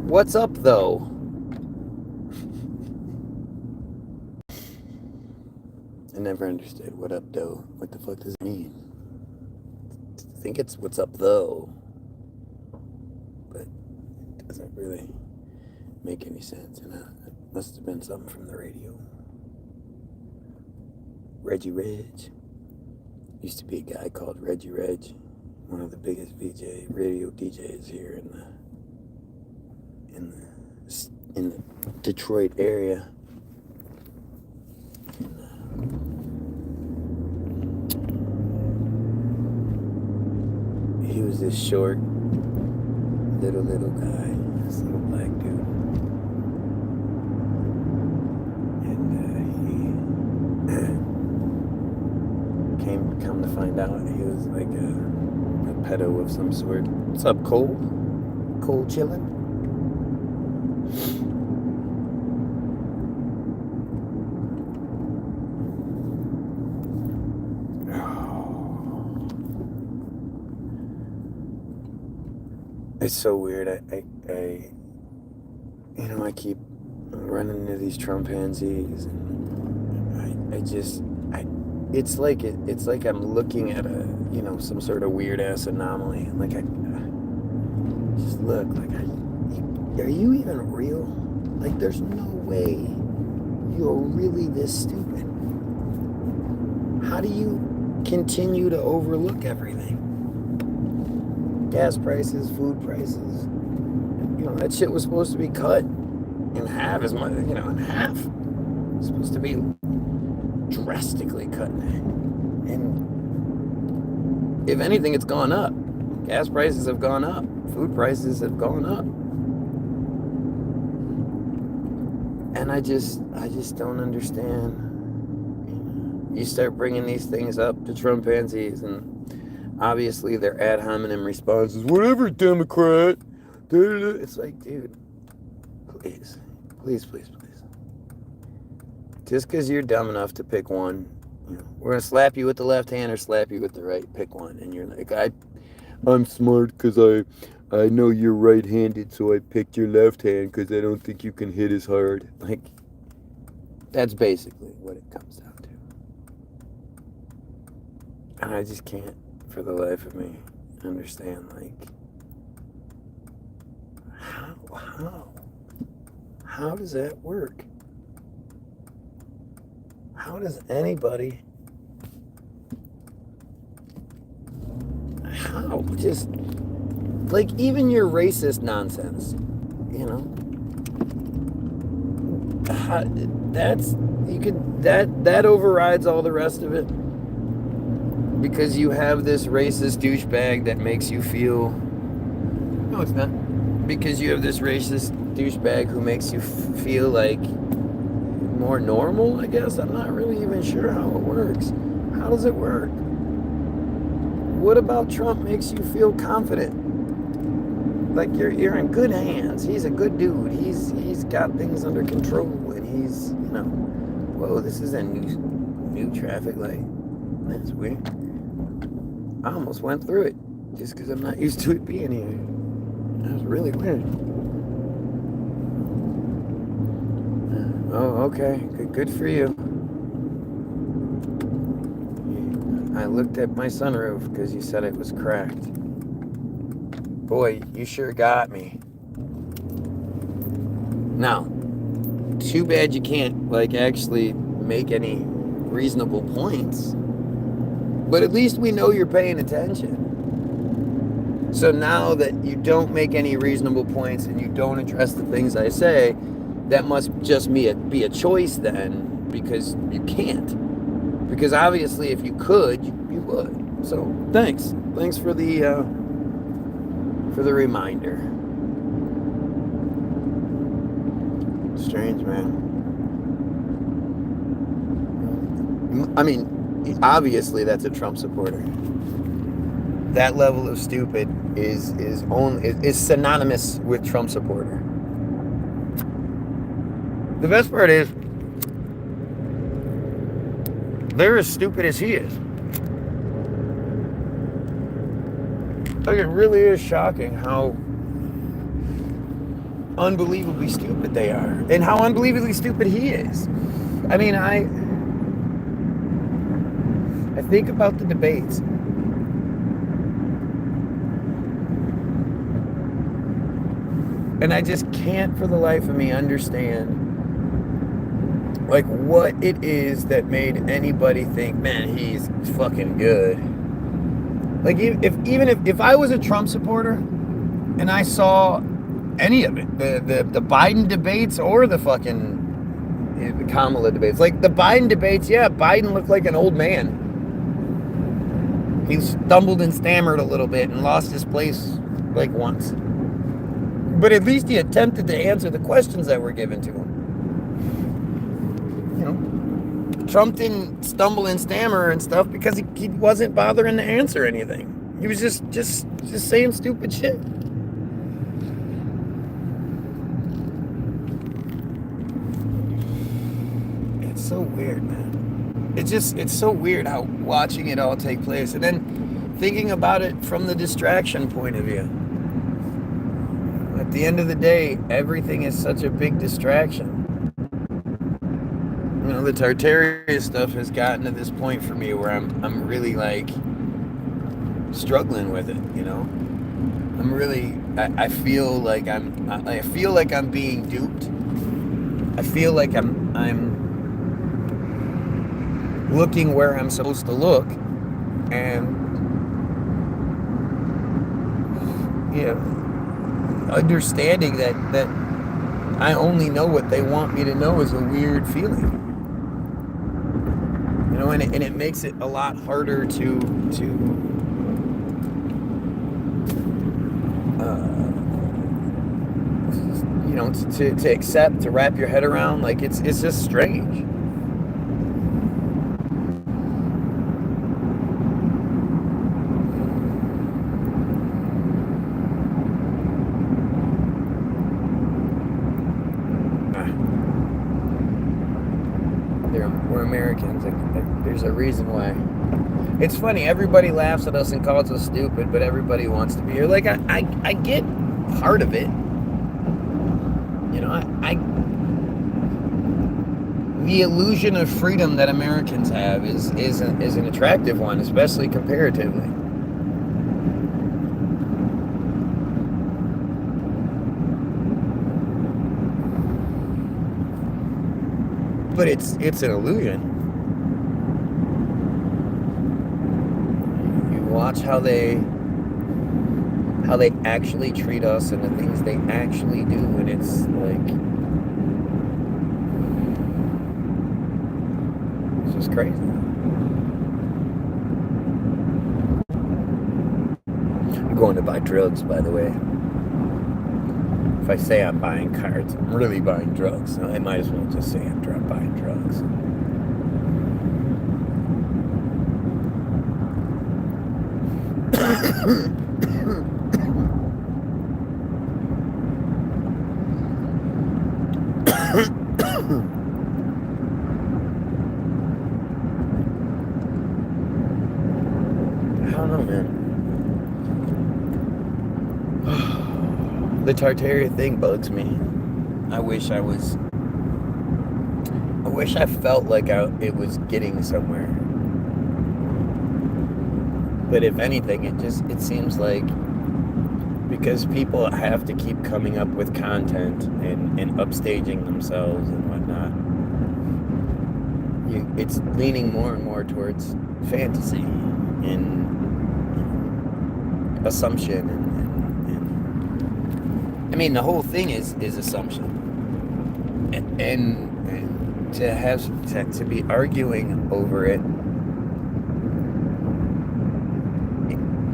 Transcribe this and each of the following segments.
What's up, though? I never understood what up, though. What the fuck does it mean? I think it's what's up, though. But it doesn't really make any sense. And it must have been something from the radio. Reggie Reg. Used to be a guy called Reggie Reg. One of the biggest radio DJs here in the Detroit area. He was this short, little guy, this little black dude. And he come to find out he was like a pedo of some sort. What's up, Cole? Cole chillin'? It's so weird. I keep running into these Trump pansies, and it's like I'm looking at some sort of weird ass anomaly. Like I just look like, are you even real? Like there's no way you're really this stupid. How do you continue to overlook everything? Gas prices, food prices. That shit was supposed to be cut in half as much, in half. It's supposed to be drastically cut in half. And if anything, it's gone up. Gas prices have gone up. Food prices have gone up. And I just don't understand. You start bringing these things up to Trump pansies, and obviously their ad hominem response is, whatever, Democrat. It's like, dude, please. Just because you're dumb enough to pick one, we're going to slap you with the left hand or slap you with the right. Pick one. And you're like, I'm smart because I know you're right-handed, so I picked your left hand because I don't think you can hit as hard. Like, that's basically what it comes down to. And I just can't, for the life of me, understand, like, how does that work? How does anybody, just, like, even your racist nonsense, that overrides all the rest of it. Because you have this racist douchebag that makes you feel... No, it's not. Because you have this racist douchebag who makes you feel like more normal, I guess. I'm not really even sure how it works. How does it work? What about Trump makes you feel confident? Like you're in good hands. He's a good dude. He's got things under control, and he's, whoa, this is a new traffic light. That's weird. I almost went through it just because I'm not used to it being here. That was really weird. Oh, okay. Good for you. I looked at my sunroof because you said it was cracked. Boy, you sure got me. Now, too bad you can't, actually make any reasonable points. But at least we know you're paying attention. So now that you don't make any reasonable points and you don't address the things I say, that must just be a choice then, because you can't. Because obviously if you could, you would. So thanks. Thanks for the reminder. Strange, man. I mean, obviously that's a Trump supporter. That level of stupid is synonymous with Trump supporter. The best part is they're as stupid as he is. Like, it really is shocking how unbelievably stupid they are, and how unbelievably stupid he is. I mean, I think about the debates. And I just can't for the life of me understand like what it is that made anybody think, man, he's fucking good. Like if I was a Trump supporter and I saw any of it, the Biden debates or the fucking Kamala debates, like the Biden debates, yeah, Biden looked like an old man. He stumbled and stammered a little bit and lost his place like once. But at least he attempted to answer the questions that were given to him. You know, Trump didn't stumble and stammer and stuff because he wasn't bothering to answer anything. He was just saying stupid shit. It's so weird, man. It's so weird how watching it all take place and then thinking about it from the distraction point of view. At the end of the day, everything is such a big distraction. You know, the Tartaria stuff has gotten to this point for me where I'm really like struggling with it, you know. I feel like I'm being duped. I feel like I'm looking where I'm supposed to look, and yeah, understanding that I only know what they want me to know is a weird feeling. You know, and it makes it a lot harder to you know, to accept, to wrap your head around. Like it's just strange. We're Americans. There's a reason why. It's funny, everybody laughs at us and calls us stupid, but everybody wants to be here. Like I get part of it. You know, the illusion of freedom that Americans have is an attractive one, especially comparatively. But it's an illusion. You watch how they actually treat us and the things they actually do, and it's like it's just crazy. I'm going to buy drugs, by the way. If I say I'm buying cards, I'm really buying drugs. So I might as well just say I'm buying drugs. I don't know, man. The Tartaria thing bugs me. I wish I felt like it was getting somewhere. But if anything, it seems like because people have to keep coming up with content and upstaging themselves and whatnot, it's leaning more and more towards fantasy and assumption and I mean, the whole thing is assumption, and to be arguing over it,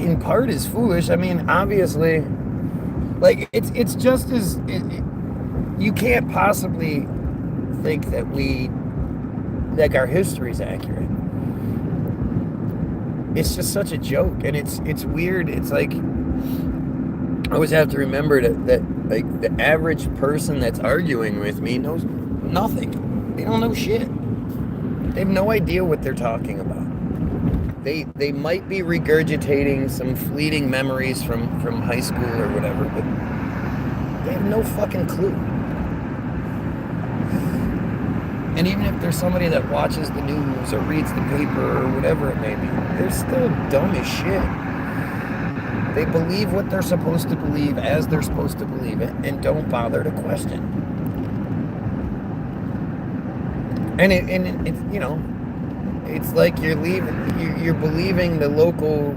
in part is foolish. I mean, obviously, like it's just as you can't possibly think that our history's accurate. It's just such a joke, and it's weird. It's like I always have to remember that like the average person that's arguing with me knows nothing. They don't know shit. They have no idea what they're talking about. They might be regurgitating some fleeting memories from high school or whatever, but They have no fucking clue. And even if there's somebody that watches the news or reads the paper or whatever it may be, they're still dumb as shit. They believe what they're supposed to believe as they're supposed to believe it and don't bother to question. And it's, you know, it's like you're believing the local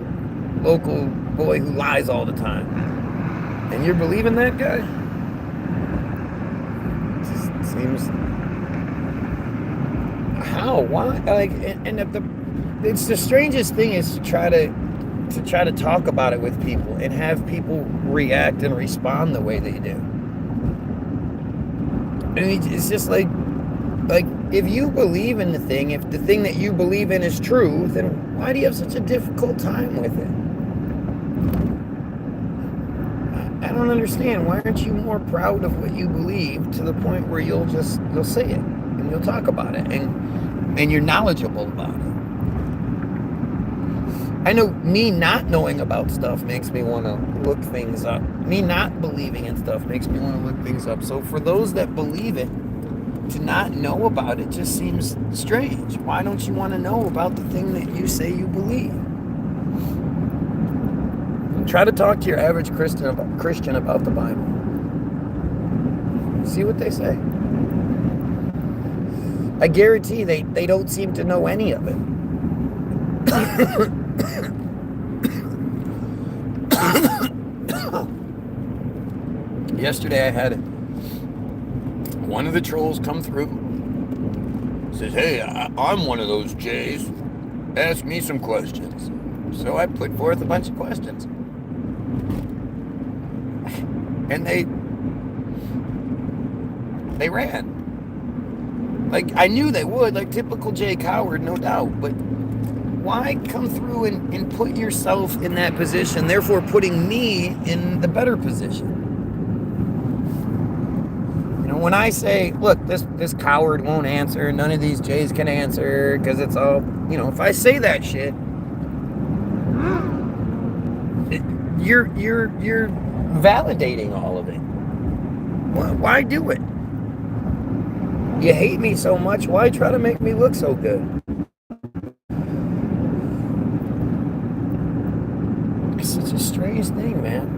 boy who lies all the time. And you're believing that guy? It just seems... How? Why? Like, and it's the strangest thing is to try to talk about it with people and have people react and respond the way they do. I mean, it's just like if you believe in the thing, if the thing that you believe in is true, then why do you have such a difficult time with it? I don't understand. Why aren't you more proud of what you believe to the point where you'll say it and you'll talk about it and you're knowledgeable about it? I know me not knowing about stuff makes me want to look things up. Me not believing in stuff makes me want to look things up. So for those that believe it, to not know about it just seems strange. Why don't you want to know about the thing that you say you believe? Try to talk to your average Christian about the Bible. See what they say. I guarantee they don't seem to know any of it. Yesterday I had one of the trolls come through. Says, hey, I'm one of those Jays. Ask me some questions. So I put forth a bunch of questions. And they ran. Like, I knew they would, like typical Jay Coward, no doubt. But why come through and put yourself in that position, therefore putting me in the better position? You know, when I say, look, this coward won't answer, none of these Jays can answer, because it's all, you know, if I say that shit, you're validating all of it. Why do it? You hate me so much, why try to make me look so good? It's such a strange thing, man.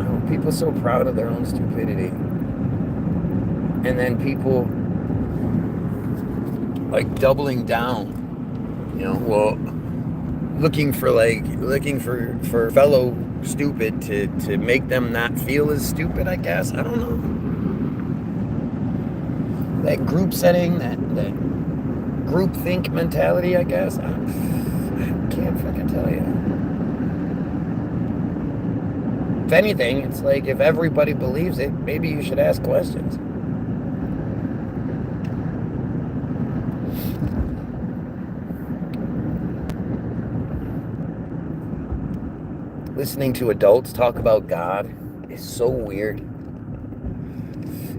Oh, people so proud of their own stupidity. And then people like doubling down, you know, well, looking for fellow stupid to make them not feel as stupid, I guess. I don't know. That group setting, that group think mentality, I guess. I can't fucking tell you. If anything, it's like if everybody believes it, maybe you should ask questions. Listening to adults talk about God is so weird.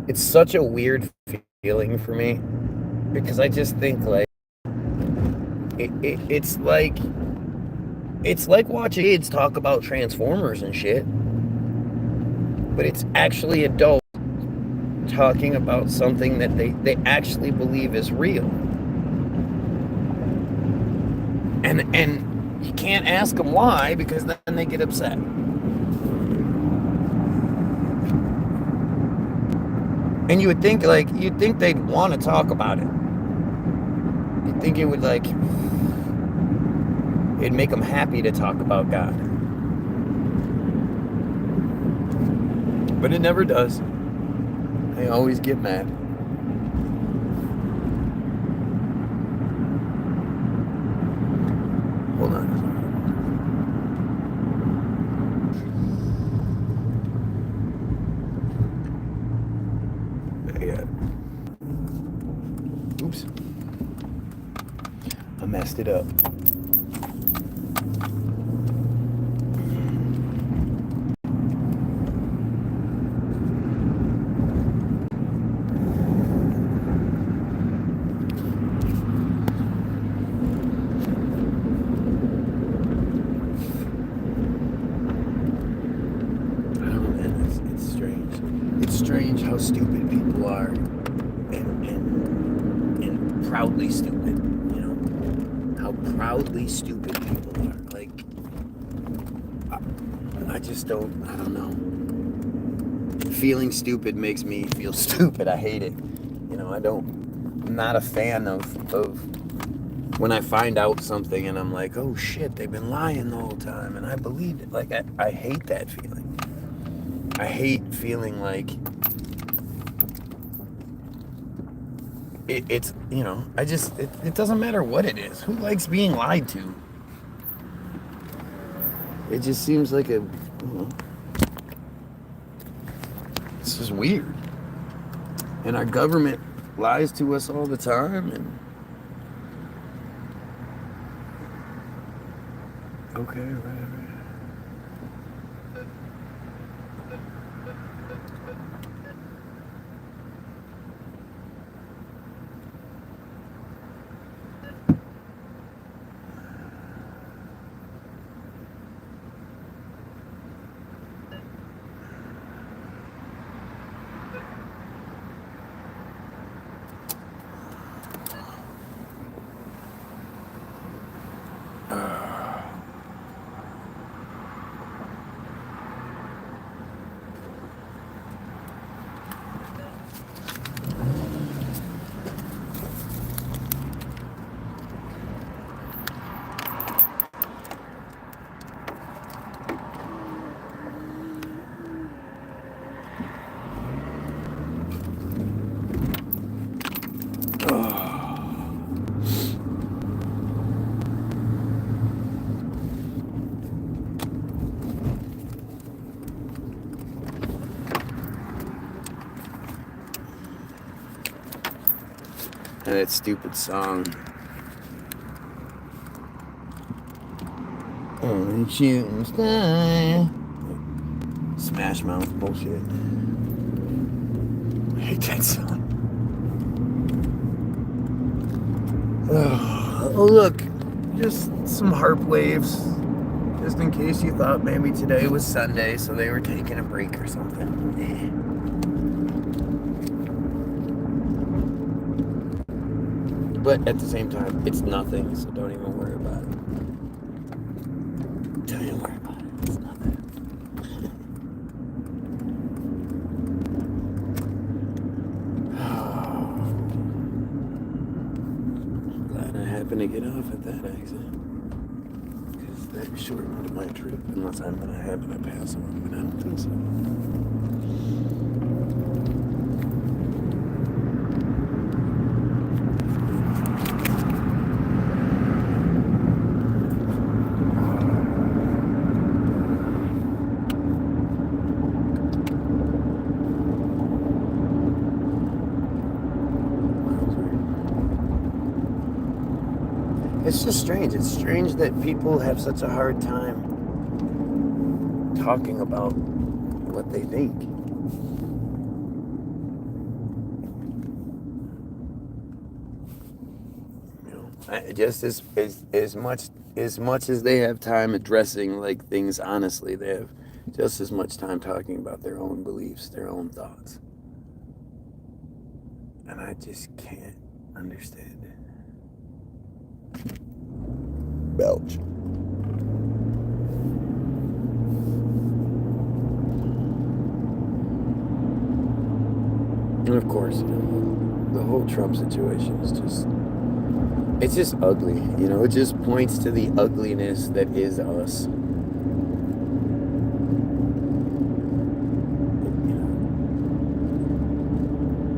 It's such a weird feeling for me, because I just think like it's like watching kids talk about Transformers and shit, but it's actually adults talking about something that they actually believe is real, and you can't ask them why, because then they get upset. And you would think, like, you'd think they'd want to talk about it. You'd think it would, like, it'd make them happy to talk about God. But it never does. They always get mad. Hold on. Oops. I messed it up. stupid people are, and proudly stupid, you know, how proudly stupid people are. Like, I just don't know. Feeling stupid makes me feel stupid. I hate it. You know, I'm not a fan of when I find out something and I'm like, oh shit, they've been lying the whole time and I believed it. Like, I hate that feeling. I hate feeling like it's, you know, it doesn't matter what it is. Who likes being lied to? It just seems like a, you know, it's just weird. And our government lies to us all the time, and okay, right. And that stupid song. Oh, shooting star. Smash Mouth bullshit. I hate that song. Oh, look. Just some harp waves. Just in case you thought maybe today was Sunday, so they were taking a break or something. But at the same time, it's nothing, so don't even worry about it. Don't even worry about it. It's nothing. I'm glad I happened to get off at that exit. Because that shortened my trip, unless I'm going to happen to pass on, but I don't think so. It's just strange. It's strange that people have such a hard time talking about what they think. You know, just as much as they have time addressing like things honestly, they have just as much time talking about their own beliefs, their own thoughts. And I just can't understand it. Belch. And of course, you know, the whole Trump situation is it's just ugly. You know, it just points to the ugliness that is us. You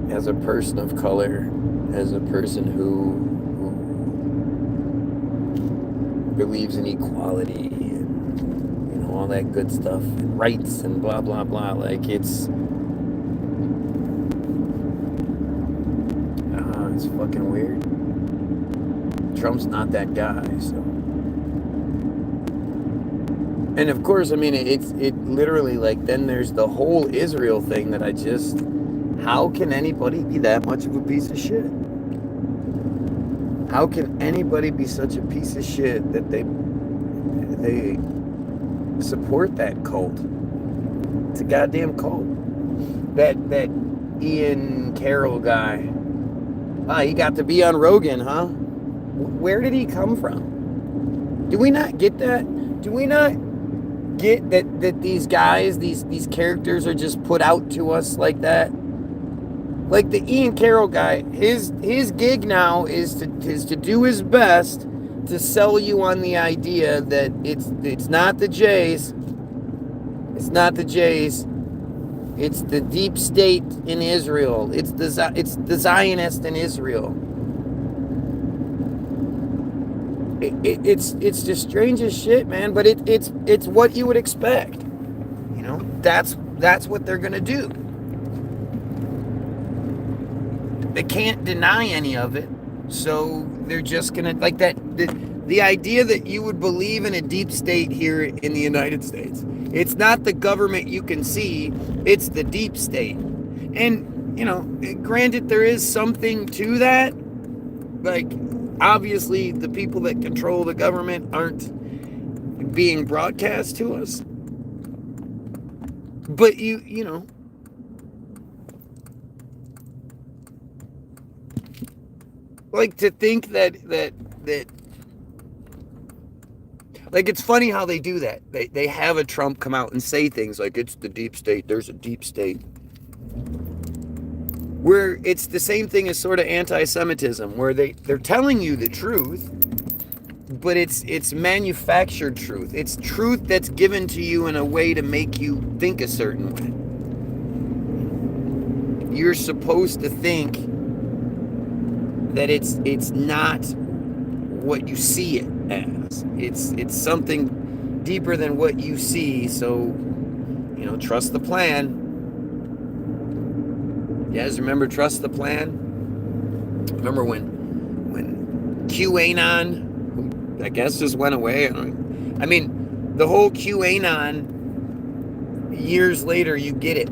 know, as a person of color, as a person who believes in equality and, you know, all that good stuff and rights and blah blah blah, like it's fucking weird. Trump's not that guy, so. And of course, I mean, it literally, like, then there's the whole Israel thing that how can anybody be that much of a piece of shit? How can anybody be such a piece of shit that they support that cult? It's a goddamn cult. That Ian Carroll guy. He got to be on Rogan, huh? Where did he come from? Do we not get that? Do we not get that these guys, these characters are just put out to us like that? Like the Ian Carroll guy, his gig now is to do his best to sell you on the idea that it's not the Jays. It's not the Jays. It's the deep state in Israel. It's the Zionist in Israel. It's just strange as shit, man. But it's what you would expect. You know, that's what they're gonna do. They can't deny any of it, so they're just gonna like that. The idea that you would believe in a deep state here in the United States. It's not the government you can see, it's the deep state. And, you know, granted there is something to that. Like, obviously the people that control the government aren't being broadcast to us. But you know, like to think that like, it's funny how they do that. They have a Trump come out and say things like, it's the deep state, there's a deep state. Where it's the same thing as sort of anti-Semitism, where they're telling you the truth, but it's manufactured truth. It's truth that's given to you in a way to make you think a certain way. You're supposed to think that it's not what you see it as. It's something deeper than what you see. So, you know, trust the plan. You guys remember Trust the Plan? Remember when QAnon, I guess, just went away? I mean, the whole QAnon, years later, you get it.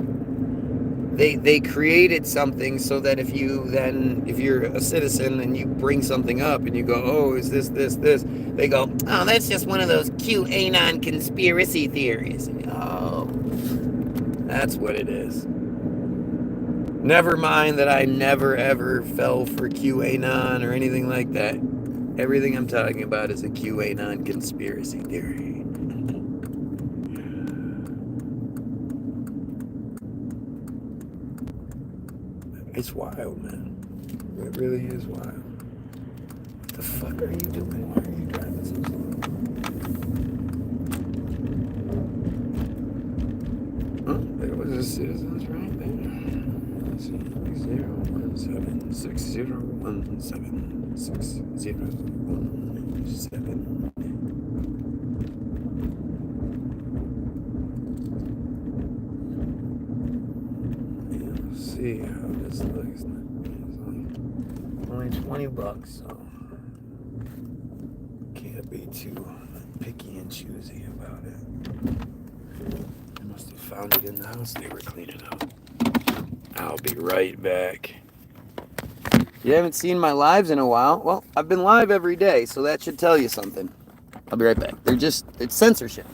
They created something so that if you're a citizen and you bring something up and you go, oh, is this, they go, oh, that's just one of those QAnon conspiracy theories. Oh, that's what it is. Never mind that I never ever fell for QAnon or anything like that. Everything I'm talking about is a QAnon conspiracy theory. It's wild, man. It really is wild. What the fuck are you doing? Why are you driving so slow? Oh, there was a citizens right there. Let's see. 017 6017 6017. See how this looks. It's only $20, so can't be too picky and choosy about it. I must have found it in the house they were cleaning up. I'll be right back. You haven't seen my lives in a while? Well, I've been live every day, so that should tell you something. I'll be right back. It's censorship.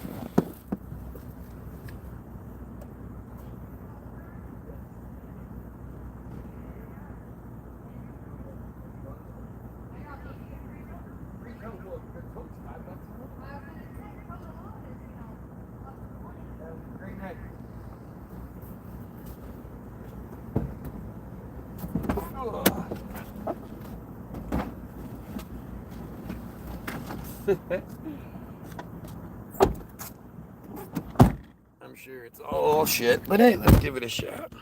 I'm sure it's all shit, but hey, let's give it a shot.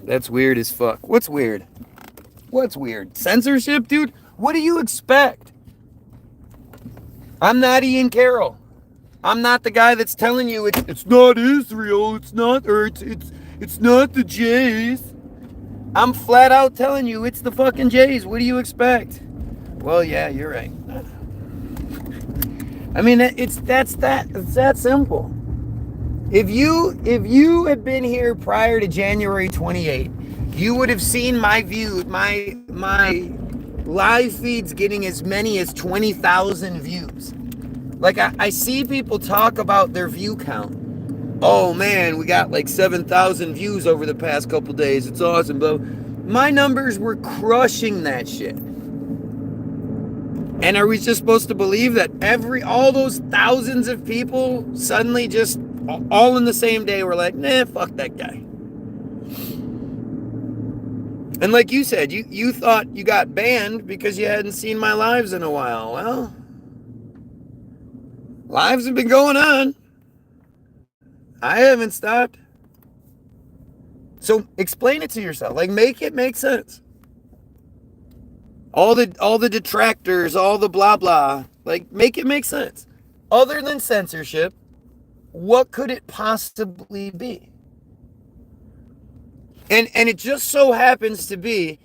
That's weird as fuck. What's weird? What's weird? Censorship, dude? What do you expect? I'm not Ian Carroll. I'm not the guy that's telling you it's not Israel, it's not the Jays. I'm flat out telling you it's the fucking Jays. What do you expect? Well, yeah, you're right. I mean, it's that simple. If you had been here prior to January 28th, you would have seen my live feeds getting as many as 20,000 views. Like, I see people talk about their view count. oh man, we got like 7,000 views over the past couple days. It's awesome, but my numbers were crushing that shit. And are we just supposed to believe that all those thousands of people suddenly just all in the same day were like, nah, fuck that guy? And like you said, you thought you got banned because you hadn't seen my lives in a while. Well, lives have been going on. I haven't stopped. So explain it to yourself. Like, make it make sense. All the detractors, all the blah blah, like, make it make sense. Other than censorship, what could it possibly be? And it just so happens to be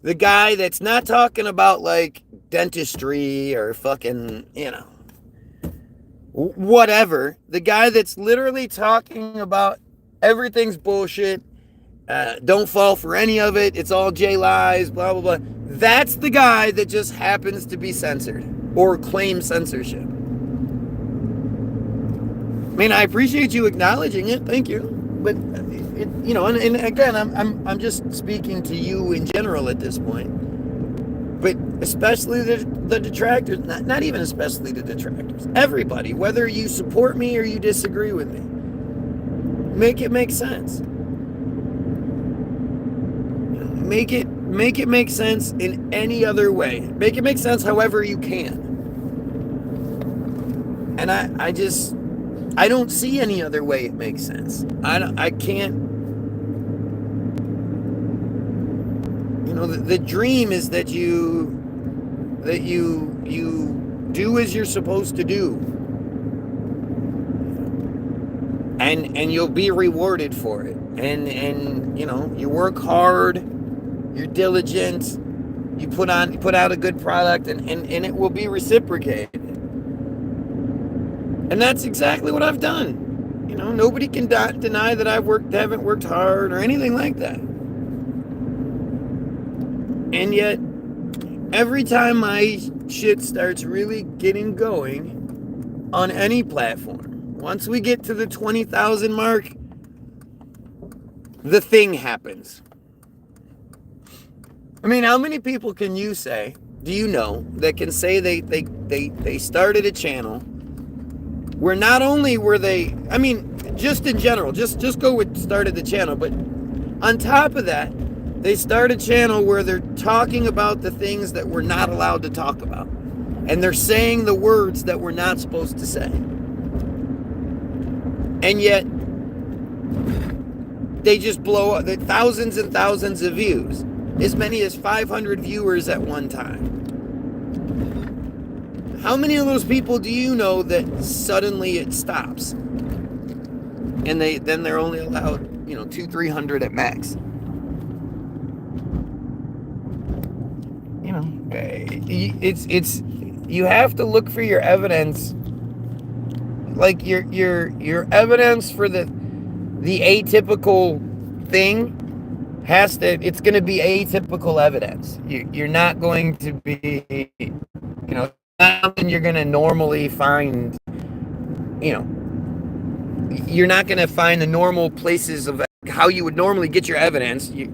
the guy that's not talking about like dentistry or fucking, whatever. The guy that's literally talking about everything's bullshit. Don't fall for any of it. It's all J lies, blah, blah, blah. That's the guy that just happens to be censored or claim censorship. I mean, I appreciate you acknowledging it. Thank you. But, and again, I'm just speaking to you in general at this point. But especially the detractors, not even especially the detractors. Everybody, whether you support me or you disagree with me, make it make sense. Make it make sense in any other way. Make it make sense however you can. And I don't see any other way it makes sense. I can't. The dream is that you do as you're supposed to do. And you'll be rewarded for it. And you work hard. You're diligent, you put out a good product, and it will be reciprocated. And that's exactly what I've done. Nobody can deny that haven't worked hard or anything like that. And yet, every time my shit starts really getting going on any platform, once we get to the 20,000 mark, the thing happens. I mean, how many people do you know, that can say they started a channel where not only were they, I mean, just in general, just go with started the channel, but on top of that, they start a channel where they're talking about the things that we're not allowed to talk about. And they're saying the words that we're not supposed to say. And yet, they just blow up thousands and thousands of views. As many as 500 viewers at one time. How many of those people do you know that suddenly it stops? And they're only allowed, 200-300 at max. It's you have to look for your evidence. Like your evidence for the atypical thing it's going to be atypical evidence. You're not going to be, something you're going to normally find, you're not going to find the normal places of how you would normally get your evidence. You're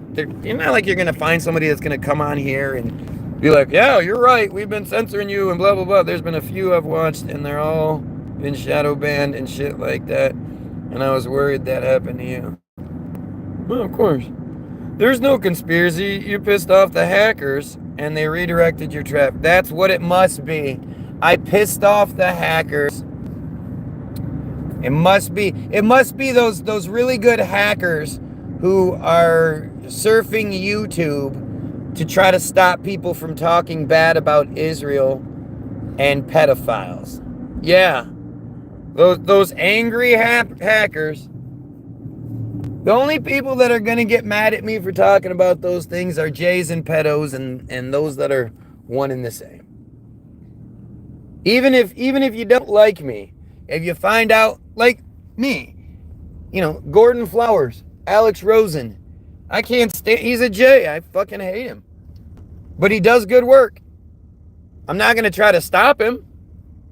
not like you're going to find somebody that's going to come on here and be like, yeah, you're right, we've been censoring you and blah, blah, blah. There's been a few I've watched and they're all been shadow banned and shit like that. And I was worried that happened to you. Well, of course. There's no conspiracy. You pissed off the hackers and they redirected your traffic. That's what it must be. I pissed off the hackers. It must be those really good hackers who are surfing YouTube to try to stop people from talking bad about Israel and pedophiles. Yeah. Those angry hackers. The only people that are going to get mad at me for talking about those things are Jays and pedos and those that are one and the same. Even if you don't like me, if you find out, like me, Gordon Flowers, Alex Rosen, I can't stand, he's a J, I fucking hate him. But he does good work. I'm not going to try to stop him.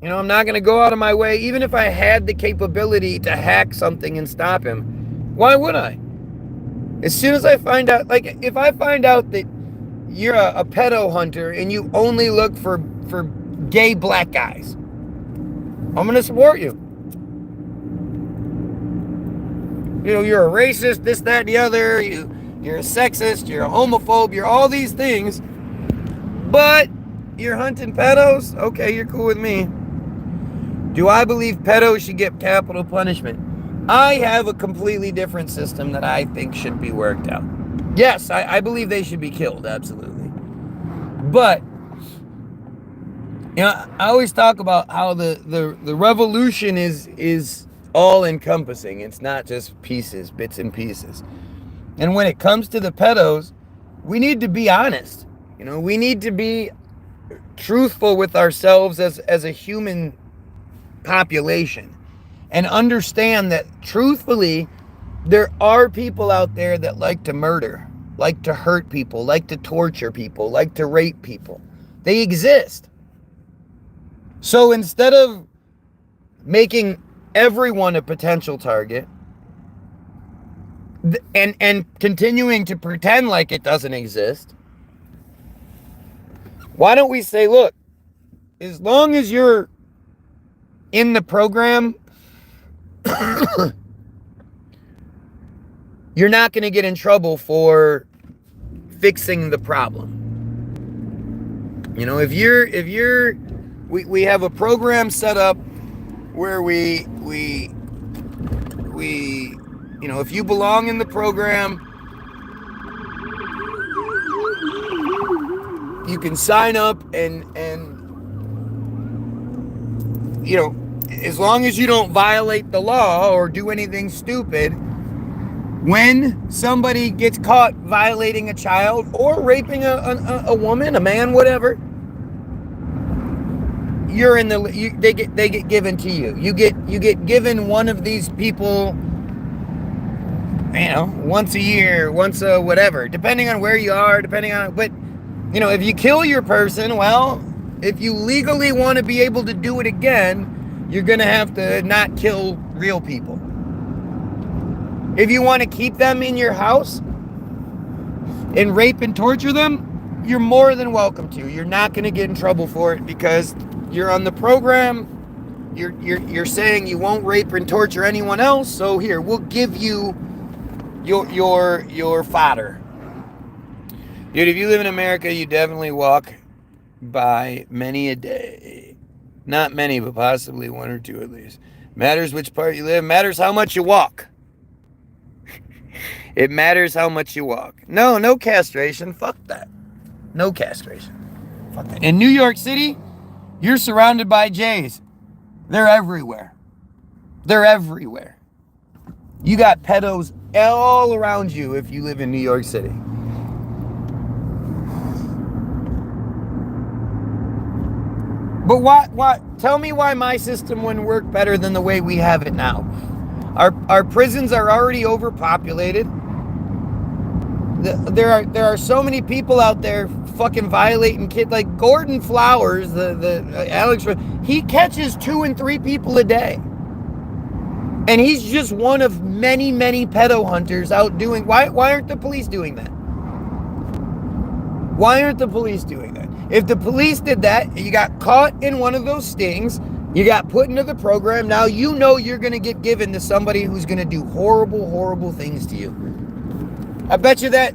You know, I'm not going to go out of my way, even if I had the capability to hack something and stop him. Why would I? As soon as I find out, like, if I find out that you're a pedo hunter and you only look for gay black guys, I'm going to support you. You know, you're a racist, this, that, and the other. You're a sexist, you're a homophobe, you're all these things. But you're hunting pedos? Okay, you're cool with me. Do I believe pedos should get capital punishment? I have a completely different system that I think should be worked out. Yes, I believe they should be killed, absolutely. But, you know, I always talk about how the revolution is all-encompassing. It's not just pieces, bits and pieces. And when it comes to the pedos, we need to be honest. You know, we need to be truthful with ourselves as a human population and understand that, truthfully, there are people out there that like to murder, like to hurt people, like to torture people, like to rape people. They exist. So instead of making everyone a potential target and continuing to pretend like it doesn't exist, why don't we say, look, as long as you're in the program, you're not going to get in trouble for fixing the problem. You know, we have a program set up where we you know, if you belong in the program, you can sign up and you know, as long as you don't violate the law or do anything stupid, when somebody gets caught violating a child or raping a woman, a man, whatever, you're in they get given to you. You get given one of these people, you know, once a year, once a whatever, depending on where you are, but you know, if you kill your person, well, if you legally want to be able to do it again, you're going to have to not kill real people. If you want to keep them in your house and rape and torture them, you're more than welcome to. You're not going to get in trouble for it because you're on the program. You're saying you won't rape and torture anyone else. So here, we'll give you your fodder. Dude, if you live in America, you definitely walk by many a day. Not many, but possibly one or two at least. Matters which part you live. Matters how much you walk. It matters how much you walk. No castration. Fuck that. No castration. Fuck that. In New York City, you're surrounded by Jays. They're everywhere. They're everywhere. You got pedos all around you if you live in New York City. But why? Tell me why my system wouldn't work better than the way we have it now. Our prisons are already overpopulated. There are so many people out there fucking violating kids. Like Gordon Flowers, the Alex, he catches 2 and 3 people a day. And he's just one of many pedo hunters out doing. Why aren't the police doing that? Why aren't the police doing that? If the police did that, you got caught in one of those stings, you got put into the program, now you know you're going to get given to somebody who's going to do horrible things to you. I bet you that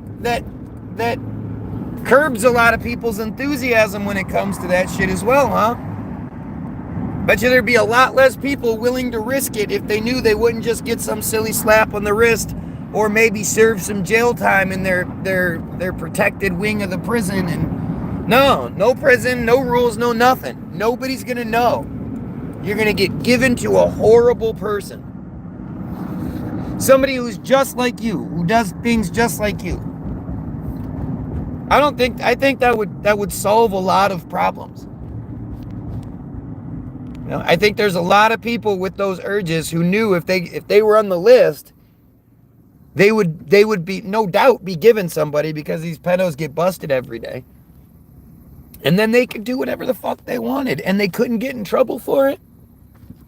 curbs a lot of people's enthusiasm when it comes to that shit as well, huh? Bet you there'd be a lot less people willing to risk it if they knew they wouldn't just get some silly slap on the wrist or maybe serve some jail time in their protected wing of the prison. And no prison, no rules, no nothing. Nobody's gonna know. You're gonna get given to a horrible person. Somebody who's just like you, who does things just like you. I think that would solve a lot of problems. You know, I think there's a lot of people with those urges who knew if they were on the list, they would be no doubt be given somebody because these pedos get busted every day. And then they could do whatever the fuck they wanted, and they couldn't get in trouble for it.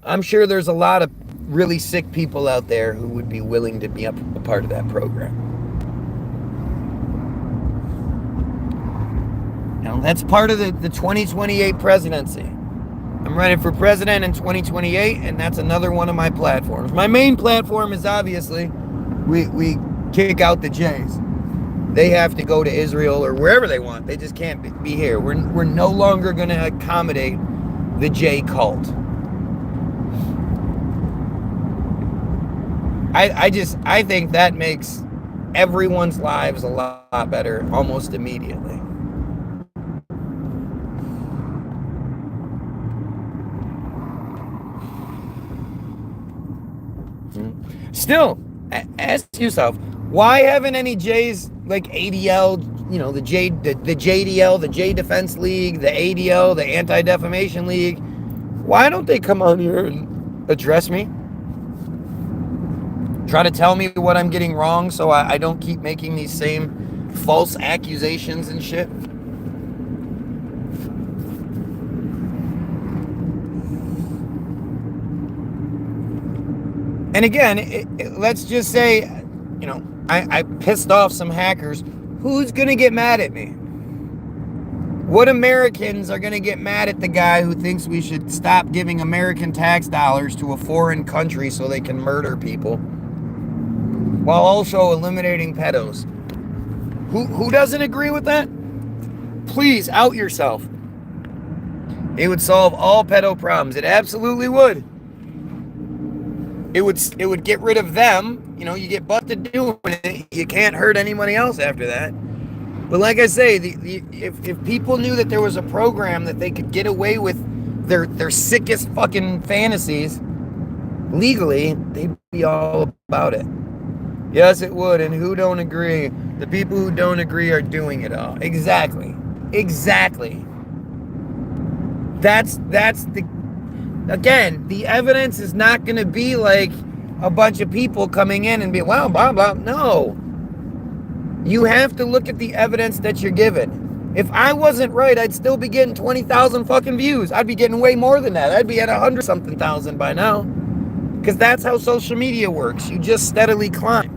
I'm sure there's a lot of really sick people out there who would be willing to be a part of that program. Now, that's part of the 2028 presidency. I'm running for president in 2028, and that's another one of my platforms. My main platform is obviously we kick out the Jays. They have to go to Israel or wherever they want. They just can't be here. We're no longer going to accommodate the Jay cult. I think that makes everyone's lives a lot better almost immediately. Still, ask yourself, why haven't any Jays like ADL, the JDL, the J Defense League, the ADL, the Anti-Defamation League, why don't they come on here and address me? Try to tell me what I'm getting wrong so I don't keep making these same false accusations and shit. And again, let's just say, I pissed off some hackers. Who's going to get mad at me? What Americans are going to get mad at the guy who thinks we should stop giving American tax dollars to a foreign country so they can murder people, while also eliminating pedos? Who doesn't agree with that? Please out yourself. It would solve all pedo problems. It absolutely would. It would get rid of them. You get busted doing it, you can't hurt anybody else after that. But like I say, if people knew that there was a program that they could get away with their sickest fucking fantasies legally, they'd be all about it. Yes, it would. And who don't agree? The people who don't agree are doing it all. Exactly. That's the evidence is not going to be like a bunch of people coming in and be, well, blah, blah. No. You have to look at the evidence that you're given. If I wasn't right, I'd still be getting 20,000 fucking views. I'd be getting way more than that. I'd be at 100-something thousand by now. Because that's how social media works. You just steadily climb.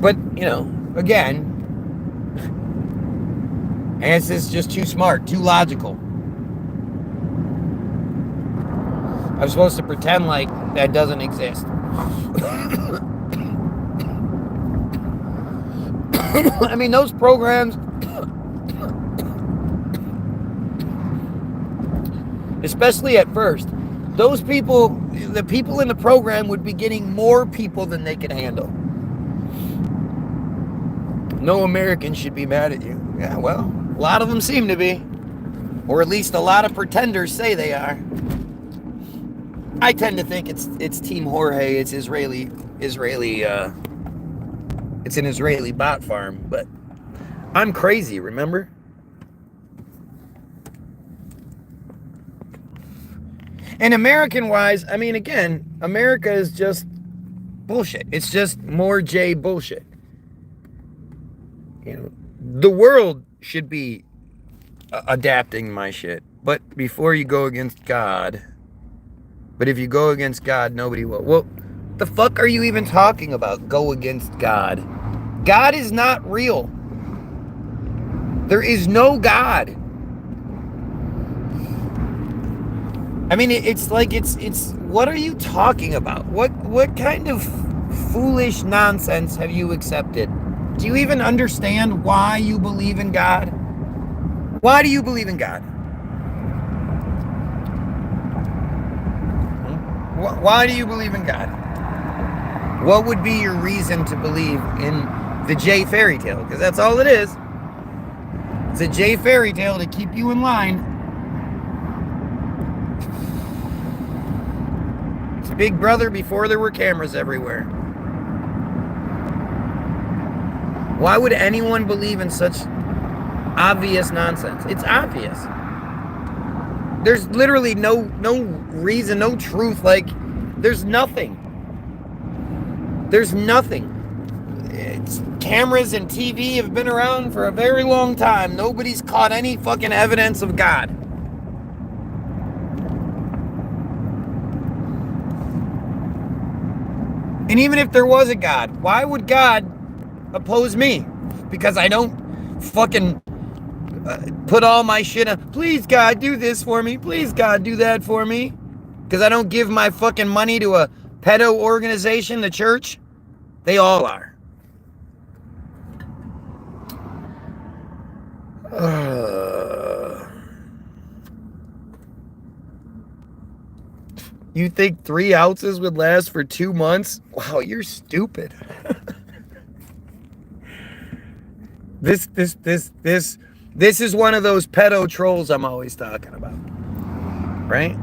But, again, this is just too smart, too logical. I'm supposed to pretend like that doesn't exist. I mean, those programs, especially at first, those people, the people in the program would be getting more people than they could handle. No American should be mad at you. Yeah, well, a lot of them seem to be. Or at least a lot of pretenders say they are. I tend to think it's Team Jorge, it's Israeli, it's an Israeli bot farm, but I'm crazy, remember? And American-wise, I mean, again, America is just bullshit. It's just more J bullshit. The world should be adapting my shit. But before you go against God, but if you go against God, nobody will. Well, the fuck are you even talking about? Go against God. God is not real. There is no God. I mean, it's like, it's what are you talking about? What kind of foolish nonsense have you accepted? Do you even understand why you believe in God? Why do you believe in God? Why do you believe in God? What would be your reason to believe in the J fairy tale? Because that's all it is. It's a J fairy tale to keep you in line. It's Big Brother before there were cameras everywhere. Why would anyone believe in such obvious nonsense. It's obvious. There's literally no reason, no truth. Like, there's nothing. There's nothing. Cameras and TV have been around for a very long time. Nobody's caught any fucking evidence of God. And even if there was a God, why would God oppose me? Because I don't fucking put all my shit on. Please, God, do this for me. Please, God, do that for me. Because I don't give my fucking money to a pedo organization, the church. They all are. You think 3 ounces would last for 2 months? Wow, you're stupid. This is one of those pedo trolls I'm always talking about, right?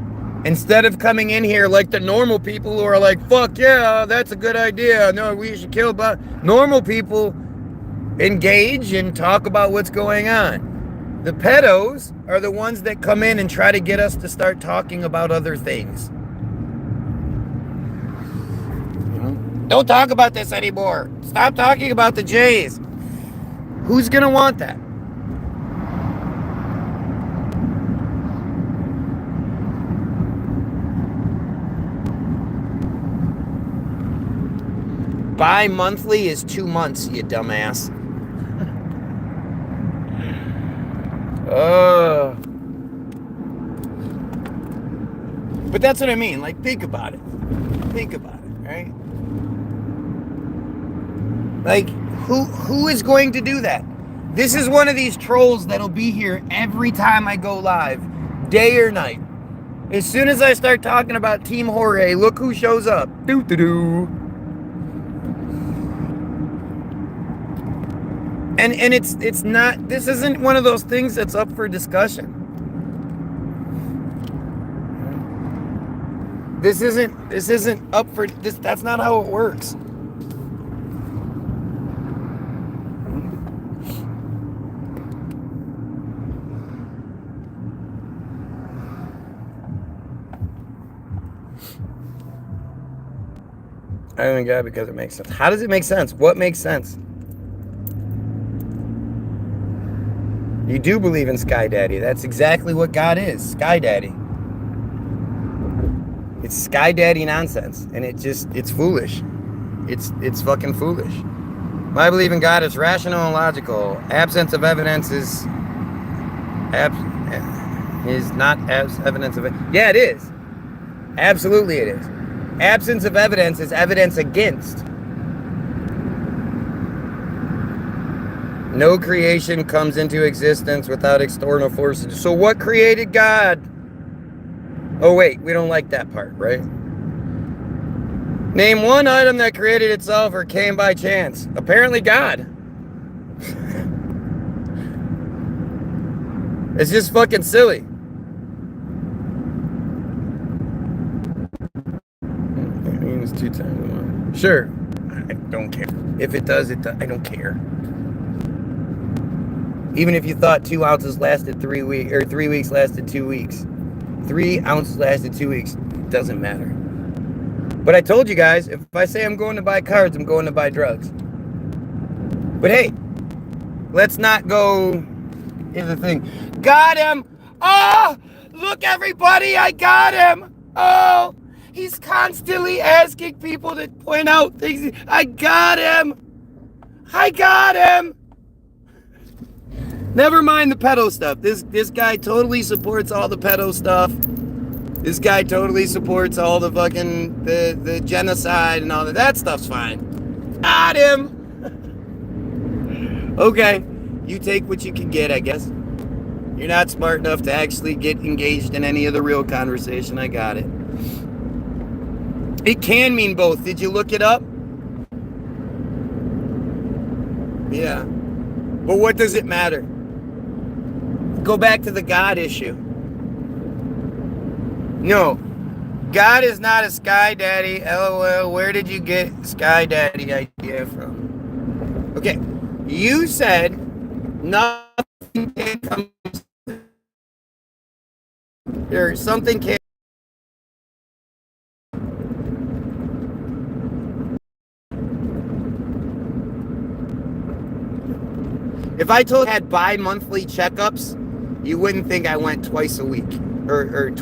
Instead of coming in here like the normal people who are like, fuck yeah, that's a good idea. No, we should kill, but normal people engage and talk about what's going on. The pedos are the ones that come in and try to get us to start talking about other things. Don't talk about this anymore. Stop talking about the Jays. Who's gonna want that? Bi-monthly is 2 months, you dumbass. But that's what I mean. Like, think about it. Think about it, right? Like, who is going to do that? This is one of these trolls that'll be here every time I go live, day or night. As soon as I start talking about Team Jorge, look who shows up. Doo-doo-doo. And it's not, this isn't one of those things that's up for discussion. This isn't up for this. That's not how it works. I only got it because it makes sense. How does it make sense? What makes sense? You do believe in Sky Daddy. That's exactly what God is. Sky Daddy. It's Sky Daddy nonsense. And it's foolish. It's fucking foolish. I believe in God is rational and logical. Absence of evidence is not evidence of it. Yeah, it is. Absolutely it is. Absence of evidence is evidence against. No creation comes into existence without external forces. So what created God? Oh wait, we don't like that part, right? Name one item that created itself or came by chance. Apparently God. It's just fucking silly. It means 2 times 1. Sure. I don't care. If it does, it does. I don't care. Even if you thought 2 ounces lasted 3 weeks, or 3 weeks lasted 2 weeks. 3 ounces lasted 2 weeks. It doesn't matter. But I told you guys, if I say I'm going to buy cards, I'm going to buy drugs. But hey, let's not go. Here's the thing. Got him! Oh! Look, everybody, I got him! Oh! He's constantly asking people to point out things. I got him! I got him! Never mind the pedo stuff. This guy totally supports all the pedo stuff. This guy totally supports all the fucking the genocide and all that. That stuff's fine. Got him. Okay, you take what you can get, I guess. You're not smart enough to actually get engaged in any of the real conversation. I got it. It can mean both. Did you look it up? Yeah. But what does it matter? Go back to the God issue. No. God is not a Sky Daddy. LOL. Where did you get Sky Daddy idea from? Okay. You said nothing can come, or something can. If I told you I had bi-monthly checkups, you wouldn't think I went twice a week, or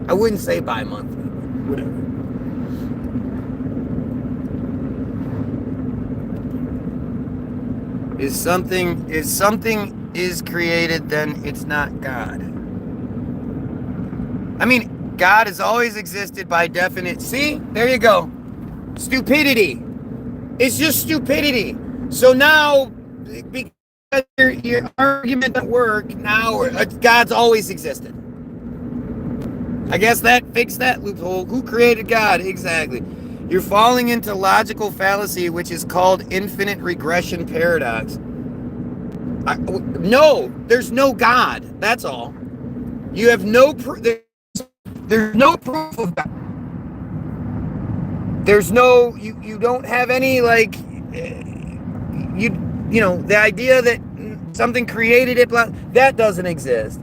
I wouldn't say bi-monthly, whatever. Is something is created, then it's not God. I mean, God has always existed by definite. See, there you go. Stupidity. It's just stupidity. So now, because your argument doesn't work, now God's always existed. I guess that fixed that loophole. Who created God? Exactly. You're falling into logical fallacy, which is called infinite regression paradox. No, there's no God. That's all. You have no proof. There's no proof of God. There's no. You don't have any like. You know the idea that something created it. That doesn't exist.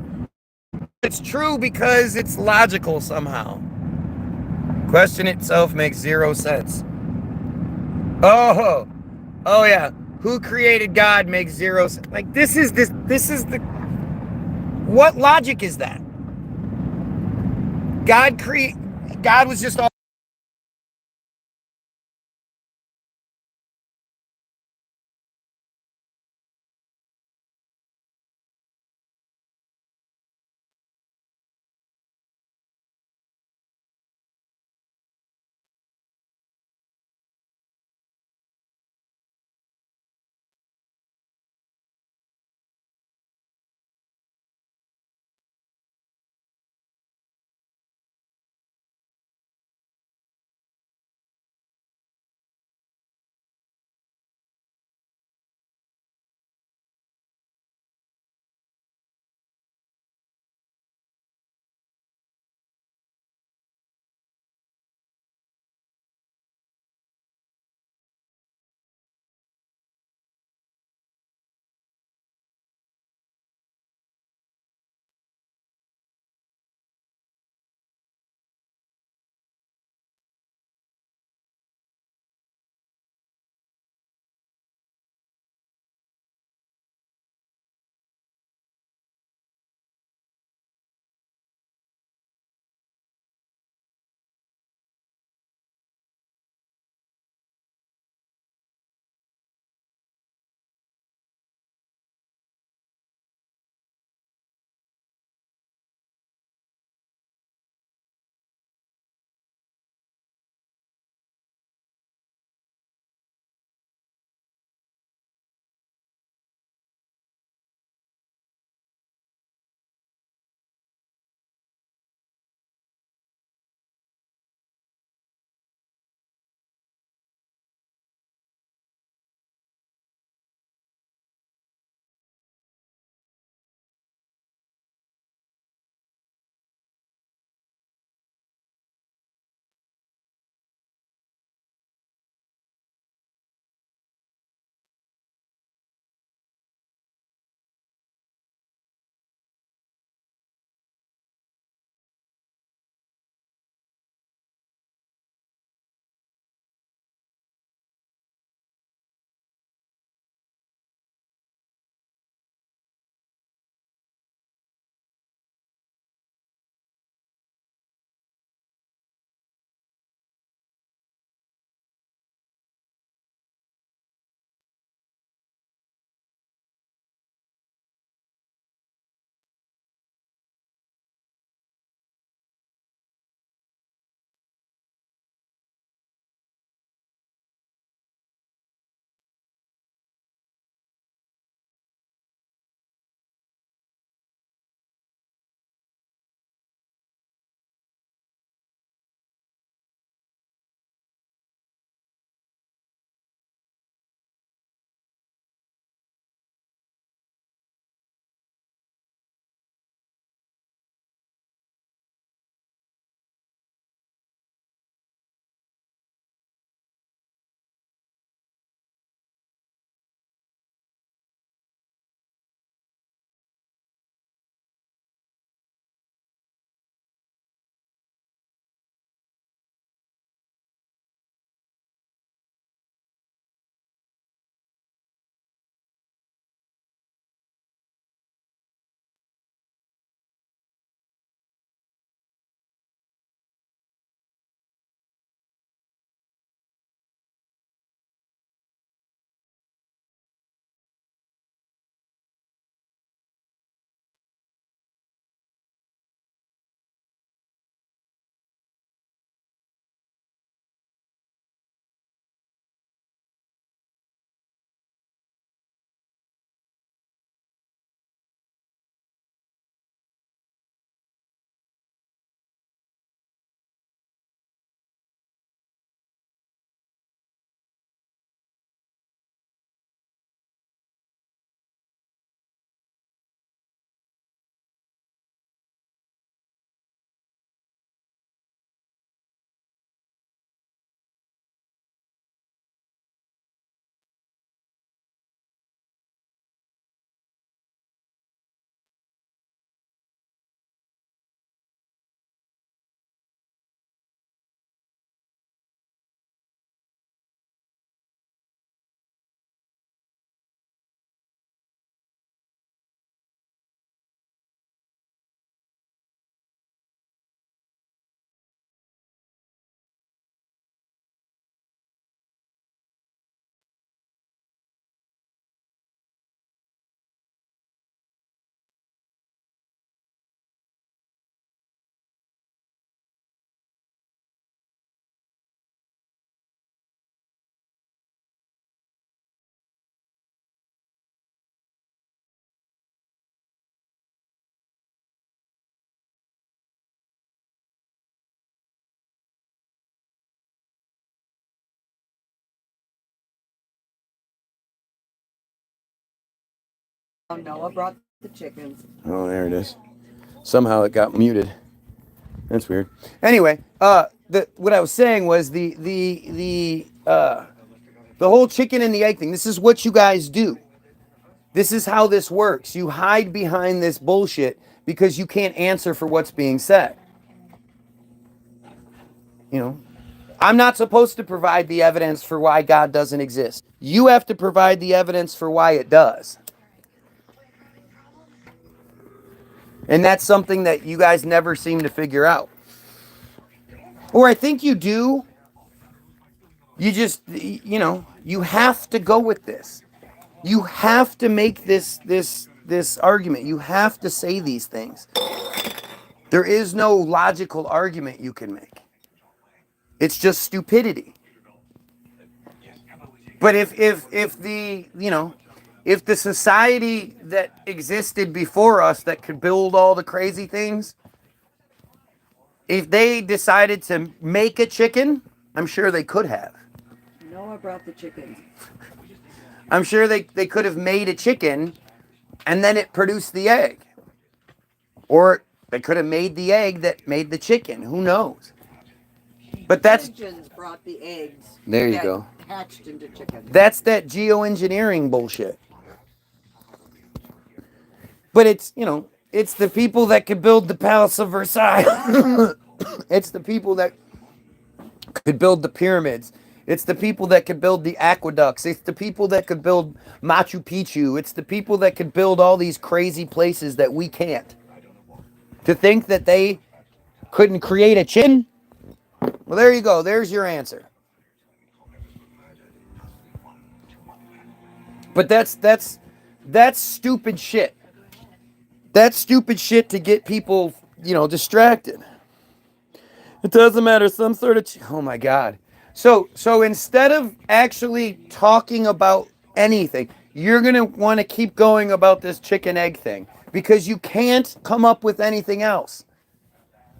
It's true because it's logical somehow. Question itself makes zero sense. Oh, oh yeah. Who created God makes zero sense. Like this is the. What logic is that? God was just all Noah brought the chickens. Oh, there it is. Somehow it got muted. That's weird. Anyway, what I was saying was the whole chicken and the egg thing. This is what you guys do. This is how this works. You hide behind this bullshit because you can't answer for what's being said. You know, I'm not supposed to provide the evidence for why God doesn't exist. You have to provide the evidence for why it does. And that's something that you guys never seem to figure out. Or I think you do. You just, you have to go with this. You have to make this argument. You have to say these things. There is no logical argument you can make. It's just stupidity. But if the society that existed before us that could build all the crazy things, if they decided to make a chicken, I'm sure they could have. Noah brought the chickens. I'm sure they could have made a chicken and then it produced the egg. Or they could have made the egg that made the chicken. Who knows? But that's... Pigeons brought the eggs. There you go. Hatched into chickens. That's that geoengineering bullshit. But it's, it's the people that could build the Palace of Versailles. It's the people that could build the pyramids. It's the people that could build the aqueducts. It's the people that could build Machu Picchu. It's the people that could build all these crazy places that we can't. To think that they couldn't create a chin? Well, there you go. There's your answer. But that's stupid shit. That's stupid shit to get people, distracted. It doesn't matter. Some sort of... Oh, my God. So instead of actually talking about anything, you're going to want to keep going about this chicken egg thing because you can't come up with anything else.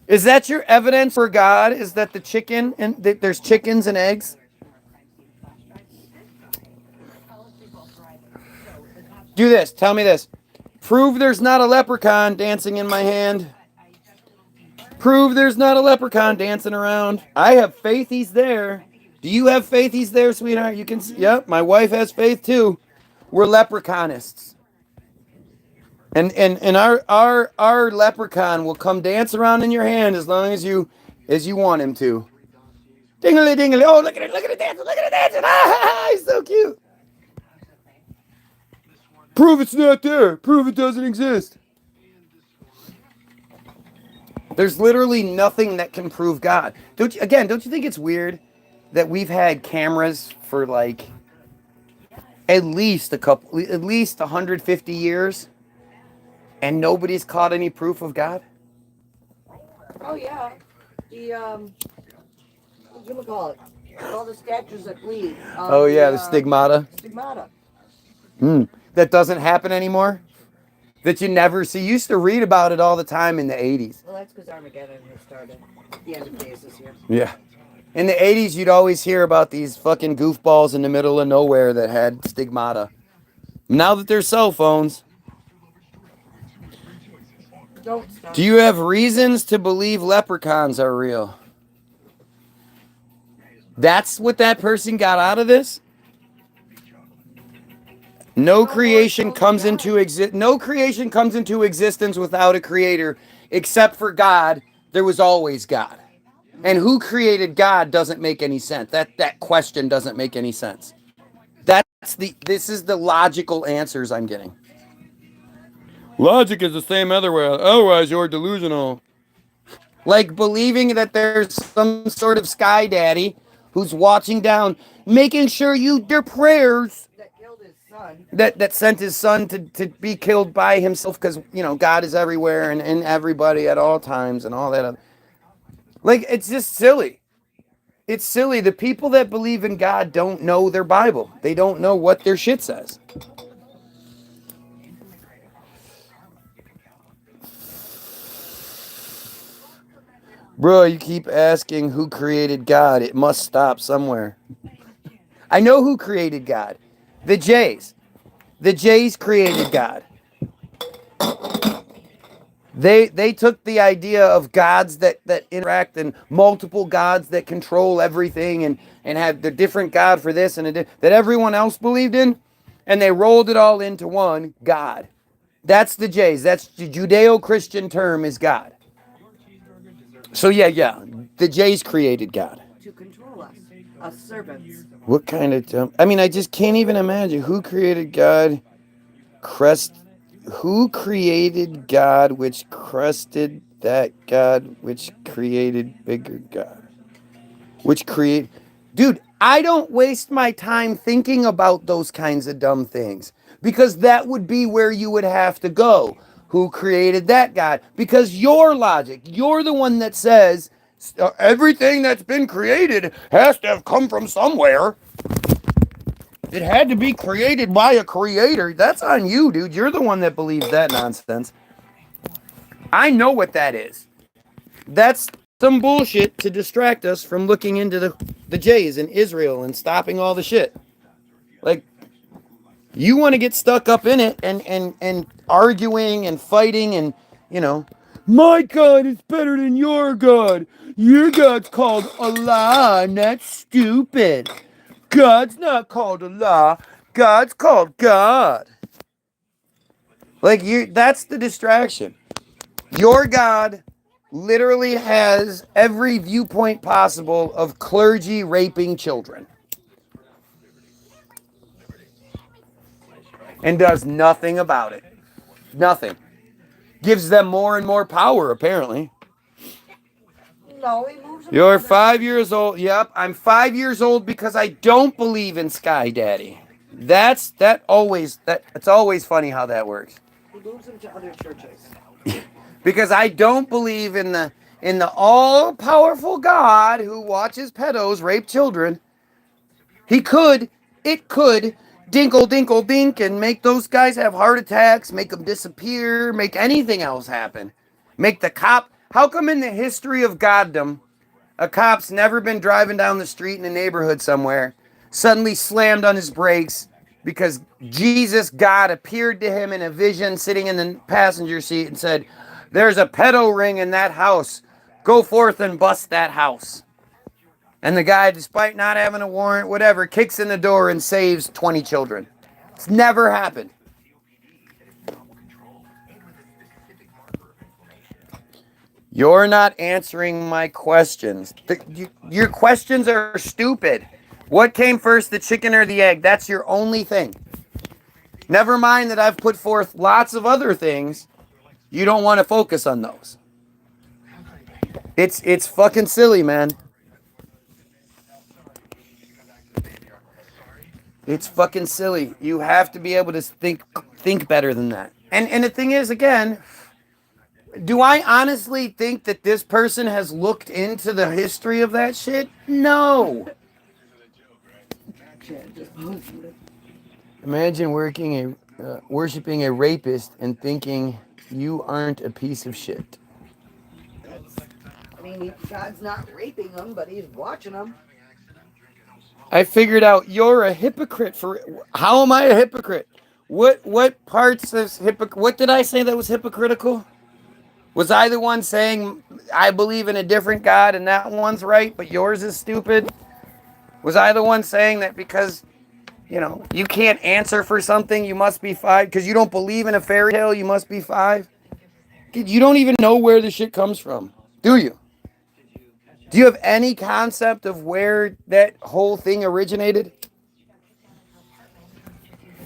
Is that your evidence for God? Is that the chicken and there's chickens and eggs? Do this. Tell me this. Prove there's not a leprechaun dancing in my hand. Prove there's not a leprechaun dancing around. I have faith he's there. Do you have faith he's there, sweetheart? You can see. Yep, my wife has faith too. We're leprechaunists. And our leprechaun will come dance around in your hand as long as you want him to. Dingly dingly. Oh, look at it dancing. Look at it dancing. Ah, he's so cute. Prove it's not there. Prove it doesn't exist. There's literally nothing that can prove God. Don't you think it's weird that we've had cameras for like at least 150 years and nobody's caught any proof of God? Oh yeah. What do you call it? All the statues that bleed. The stigmata. Stigmata. That doesn't happen anymore? That you never see. You used to read about it all the time in the 80s. Well, that's because Armageddon has started. The end of days this year. Yeah. In the 80s, you'd always hear about these fucking goofballs in the middle of nowhere that had stigmata. Now that there's cell phones, do you have reasons to believe leprechauns are real? That's what that person got out of this? No creation comes into existence without a creator, except for God. There was always God. And who created God doesn't make any sense. That question doesn't make any sense. This is the logical answers I'm getting. Logic is the same everywhere. Otherwise, you're delusional. Like believing that there's some sort of sky daddy who's watching down, making sure their prayers that sent his son to be killed by himself because, God is everywhere and in everybody at all times and all that. Like, it's just silly. It's silly. The people that believe in God don't know their Bible. They don't know what their shit says. Bro, you keep asking who created God. It must stop somewhere. I know who created God. The Jays. The Jays created God. They took the idea of gods that interact and multiple gods that control everything and have the different god for this and that everyone else believed in, and they rolled it all into one God. That's the J's. That's the Judeo-Christian term is God. So yeah, the J's created God. To control us servants. What kind of? I mean, I just can't even imagine who created God. Who created God, which crested that God, which created bigger God, which create. Dude, I don't waste my time thinking about those kinds of dumb things because that would be where you would have to go. Who created that God? Because your logic, you're the one that says everything that's been created has to have come from somewhere. It had to be created by a creator. That's on you, dude. You're the one that believes that nonsense. I know what that is. That's some bullshit to distract us from looking into the J's in Israel and stopping all the shit. Like, you want to get stuck up in it and arguing and fighting and, my God is better than your God. Your God's called Allah, and that's stupid. God's not called Allah. God's called God. Like, that's the distraction. Your God literally has every viewpoint possible of clergy raping children. And does nothing about it. Nothing. Gives them more and more power, apparently. No, he moves them. You're 5 years old. Yep, I'm 5 years old because I don't believe in Sky Daddy. It's always funny how that works. He moves them to other churches. Because I don't believe in the all-powerful God who watches pedos rape children. It could dinkle dinkle dink and make those guys have heart attacks, make them disappear, make anything else happen. Make the cop. How come in the history of goddom, a cop's never been driving down the street in a neighborhood somewhere, suddenly slammed on his brakes because Jesus, God, appeared to him in a vision sitting in the passenger seat and said, "There's a pedo ring in that house. Go forth and bust that house." And the guy, despite not having a warrant, whatever, kicks in the door and saves 20 children. It's never happened. You're not answering my questions. Your questions are stupid. What came first, the chicken or the egg? That's your only thing. Never mind that I've put forth lots of other things. You don't want to focus on those. It's fucking silly, man. It's fucking silly. You have to be able to think better than that. And the thing is, again, do I honestly think that this person has looked into the history of that shit? No. Imagine worshiping a rapist and thinking you aren't a piece of shit. I mean, God's not raping them, but he's watching them. I figured out you're a hypocrite how am I a hypocrite? What parts of what did I say that was hypocritical? Was I the one saying I believe in a different God and that one's right, but yours is stupid? Was I the one saying that because, you can't answer for something, you must be 5? Because you don't believe in a fairy tale, you must be 5? You don't even know where the shit comes from, do you? Do you have any concept of where that whole thing originated?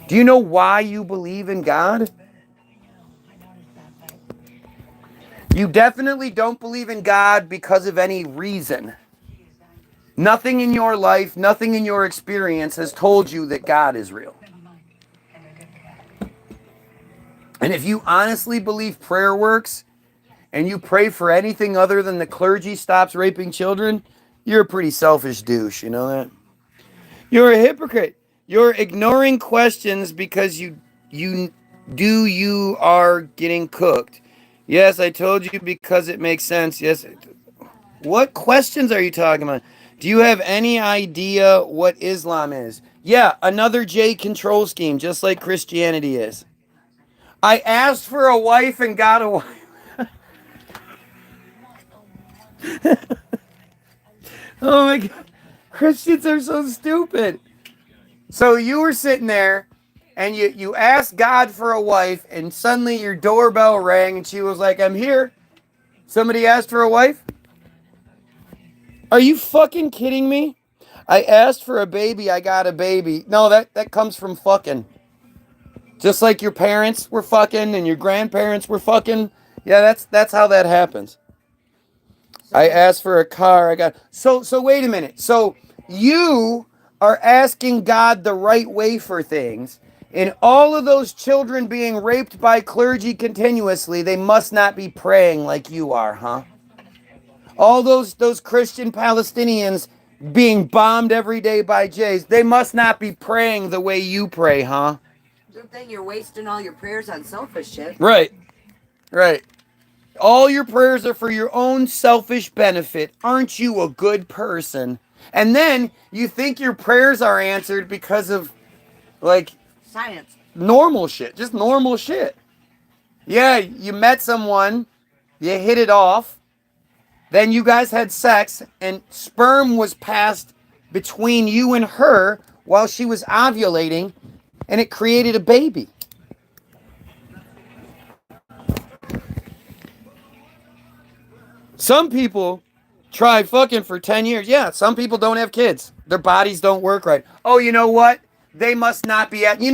Do you know why you believe in God? You definitely don't believe in God because of any reason. Nothing in your life, nothing in your experience has told you that God is real. And if you honestly believe prayer works, and you pray for anything other than the clergy stops raping children, you're a pretty selfish douche, you know that? You're a hypocrite. You're ignoring questions because you are getting cooked. Yes, I told you because it makes sense. Yes. What questions are you talking about? Do you have any idea what Islam is? Yeah, another J control scheme, just like Christianity is. I asked for a wife and got a wife. Oh my God. Christians are so stupid. So you were sitting there and you asked God for a wife, and suddenly your doorbell rang and she was like, I'm here. Somebody asked for a wife? Are you fucking kidding me? I asked for a baby, I got a baby. No, that comes from fucking. Just like your parents were fucking and your grandparents were fucking. Yeah, that's how that happens. I asked for a car, I got. So wait a minute. So you are asking God the right way for things, and all of those children being raped by clergy continuously, they must not be praying like you are, huh? All those Christian Palestinians being bombed every day by Jays, they must not be praying the way you pray, huh? Good thing you're wasting all your prayers on selfish shit. Right. All your prayers are for your own selfish benefit. Aren't you a good person? And then you think your prayers are answered because of, like, Science. normal shit. Just normal shit. Yeah, you met someone, you hit it off, then you guys had sex, and sperm was passed between you and her while she was ovulating, and it created a baby. Some people try fucking for 10 years. Yeah, some people don't have kids. Their bodies don't work right. Oh, you know what? They must not be at. Do you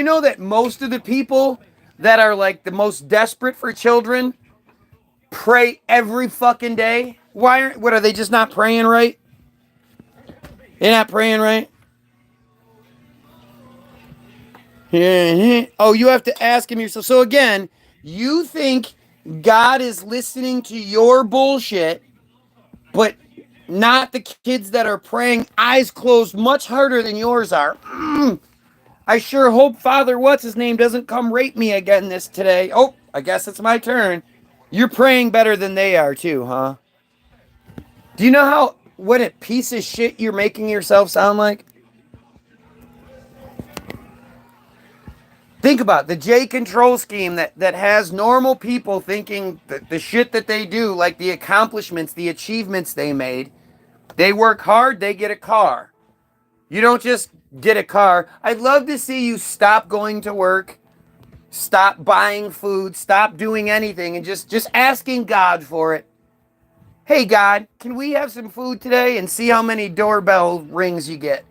know that most of the people that are like the most desperate for children pray every fucking day? What are they just not praying right? They're not praying right? Oh, you have to ask him yourself. So again, you think God is listening to your bullshit, but not the kids that are praying eyes closed much harder than yours are. I sure hope Father what's his name doesn't come rape me again this today. Oh, I guess it's my turn. You're praying better than they are too, huh? Do you know what a piece of shit you're making yourself sound like? Think about the J control scheme that has normal people thinking that the shit that they do, like the accomplishments, the achievements they made. They work hard, they get a car. You don't just get a car. I'd love to see you stop going to work, stop buying food, stop doing anything, and just asking God for it. Hey God, can we have some food today? And see how many doorbell rings you get.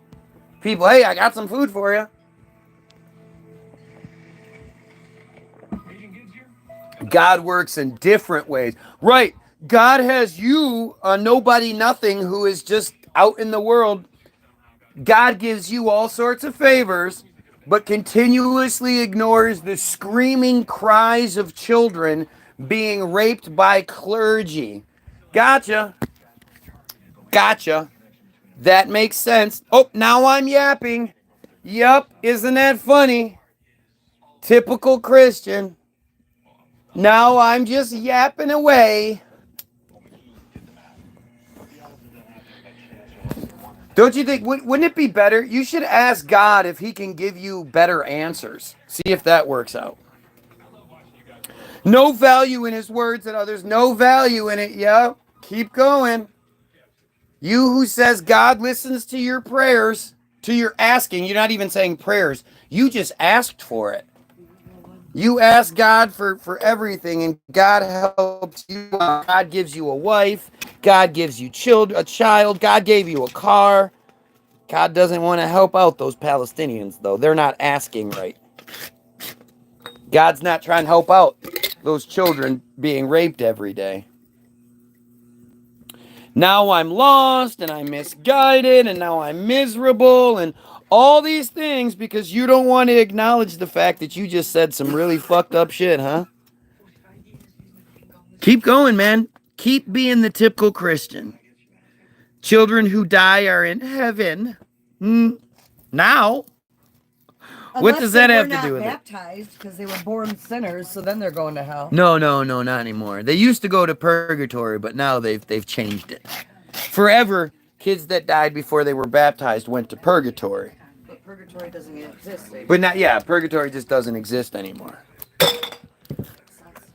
People, hey, I got some food for you. God works in different ways. Right. God has you, a nobody nothing who is just out in the world. God gives you all sorts of favors, but continuously ignores the screaming cries of children being raped by clergy. Gotcha. That makes sense. Oh, now I'm yapping. Yup, isn't that funny? Typical Christian. Now I'm just yapping away. Don't you think, wouldn't it be better? You should ask God if he can give you better answers. See if that works out. No value in his words and others. No value in it. Yep. Keep going. You who says God listens to your prayers, to your asking. You're not even saying prayers. You just asked for it. You ask God for everything, and God helps you. God gives you a wife. God gives you a child. God gave you a car. God doesn't want to help out those Palestinians, though. They're not asking right. God's not trying to help out those children being raped every day. Now I'm lost, and I'm misguided, and now I'm miserable, and all these things because you don't want to acknowledge the fact that you just said some really fucked up shit, huh? Keep going, man. Keep being the typical Christian. Children who die are in heaven. Now? What does that have to do with it? Baptized because they were born sinners, so then they're going to hell. No, not anymore. They used to go to purgatory, but now they've changed it. Forever, kids that died before they were baptized went to purgatory. But purgatory doesn't exist anymore. But purgatory just doesn't exist anymore.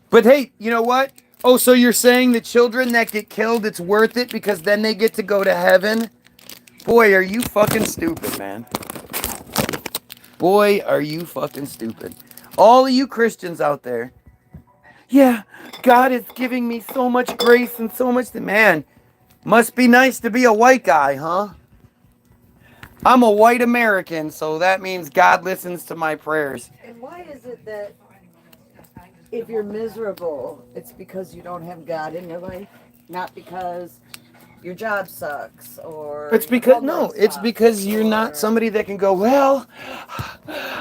But hey, you know what? Oh, so you're saying the children that get killed, it's worth it because then they get to go to heaven? Boy, are you fucking stupid, man. Boy, are you fucking stupid. All of you Christians out there. Yeah, God is giving me so much grace and so much. Man, must be nice to be a white guy, huh? I'm a white American, so that means God listens to my prayers. And why is it that if you're miserable, it's because you don't have God in your life? Not because your job sucks or It's because, no, it's because you're not somebody that can go, well,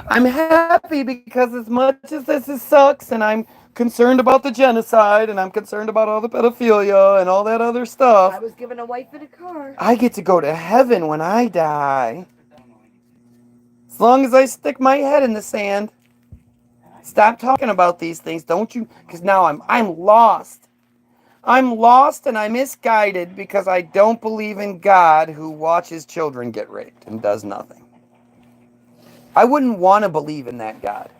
I'm happy because as much as this sucks and I'm concerned about the genocide and I'm concerned about all the pedophilia and all that other stuff. I was given a wife and a car. I get to go to heaven when I die. As long as I stick my head in the sand. Stop talking about these things, don't you? Because now I'm lost. I'm lost and I'm misguided because I don't believe in God who watches children get raped and does nothing. I wouldn't want to believe in that God.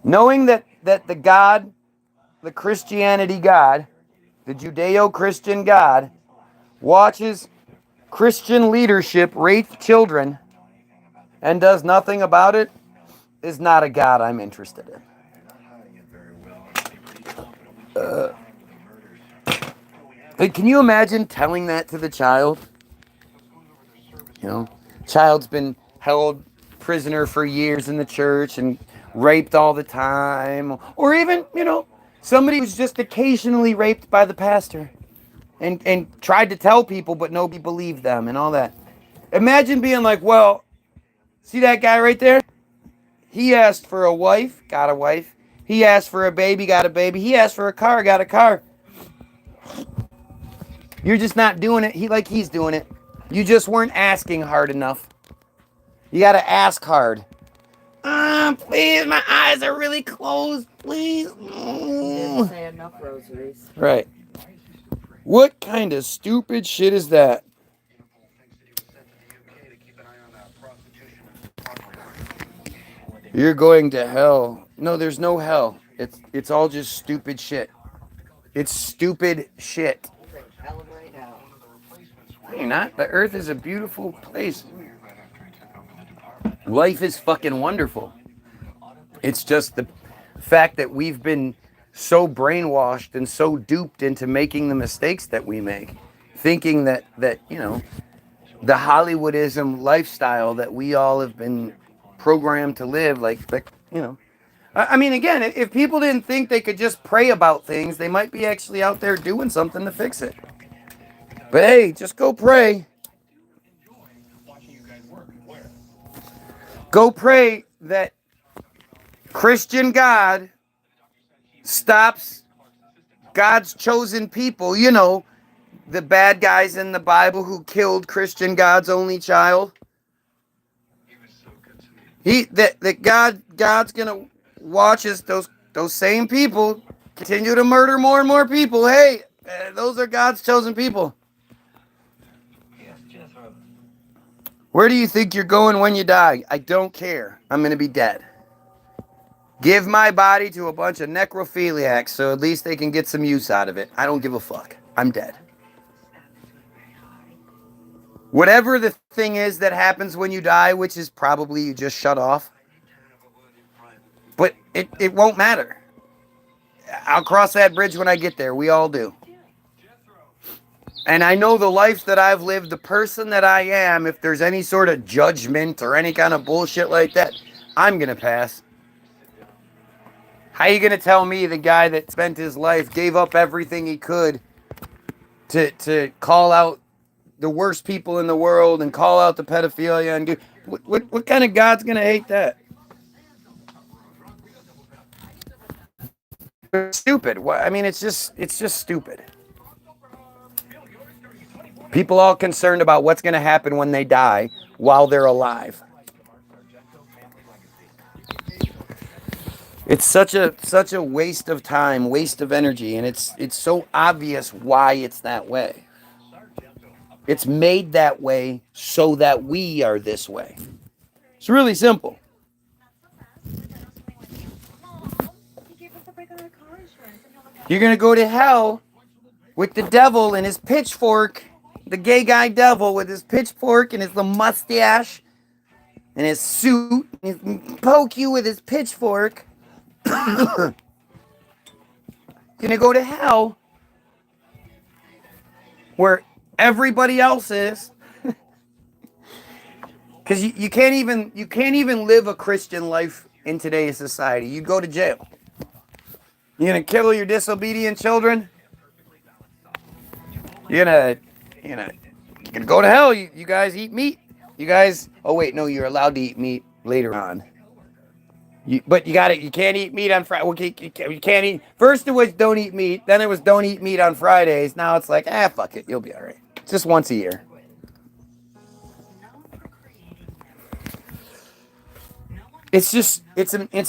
Knowing that the God, the Christianity God, the Judeo-Christian God, watches Christian leadership rape children and does nothing about it is not a God I'm interested in. Can you imagine telling that to the child? You know, child's been held prisoner for years in the church and raped all the time. Or even, somebody who's just occasionally raped by the pastor and tried to tell people, but nobody believed them and all that. Imagine being like, well, see that guy right there? He asked for a wife, got a wife. He asked for a baby, got a baby. He asked for a car, got a car. You're just not doing it he's doing it. You just weren't asking hard enough. You gotta ask hard. Please, my eyes are really closed. Please. You didn't say enough rosaries. Right. What kind of stupid shit is that? You're going to hell. No, there's no hell. It's all just stupid shit. It's stupid shit. You're not. The earth is a beautiful place. Life is fucking wonderful. It's just the fact that we've been so brainwashed and so duped into making the mistakes that we make, thinking that the Hollywoodism lifestyle that we all have been programmed to live, I mean, again, if people didn't think they could just pray about things, they might be actually out there doing something to fix it. But hey, just go pray. Go pray that Christian God stops God's chosen people, the bad guys in the Bible who killed Christian God's only child. God's gonna watch us, those same people continue to murder more and more people. Hey, those are God's chosen people. Where do you think you're going when you die? I don't care. I'm gonna be dead. Give my body to a bunch of necrophiliacs so at least they can get some use out of it. I don't give a fuck. I'm dead. Whatever the thing is that happens when you die, which is probably you just shut off. But it won't matter. I'll cross that bridge when I get there. We all do. And I know the life that I've lived, the person that I am, if there's any sort of judgment or any kind of bullshit like that, I'm going to pass. How are you going to tell me, the guy that spent his life, gave up everything he could to call out the worst people in the world and call out the pedophilia and do what kind of God's going to hate that? It's stupid. I mean, it's just stupid. People all concerned about what's going to happen when they die while they're alive. It's such a waste of time, waste of energy, and it's so obvious why it's that way. It's made that way so that we are this way. It's really simple. You're going to go to hell with the devil and his pitchfork, the gay guy devil with his pitchfork and his little mustache and his suit. He's gonna poke you with his pitchfork. You're going to go to hell where everybody else is. Because you can't even live a Christian life in today's society. You go to jail. You're gonna kill your disobedient children. You're gonna go to hell. You guys eat meat. You guys. Oh wait, no, you're allowed to eat meat later on. But you can't eat meat on Friday. You can't eat. First it was don't eat meat. Then it was don't eat meat on Fridays. Now it's like fuck it, you'll be all right. Just once a year. It's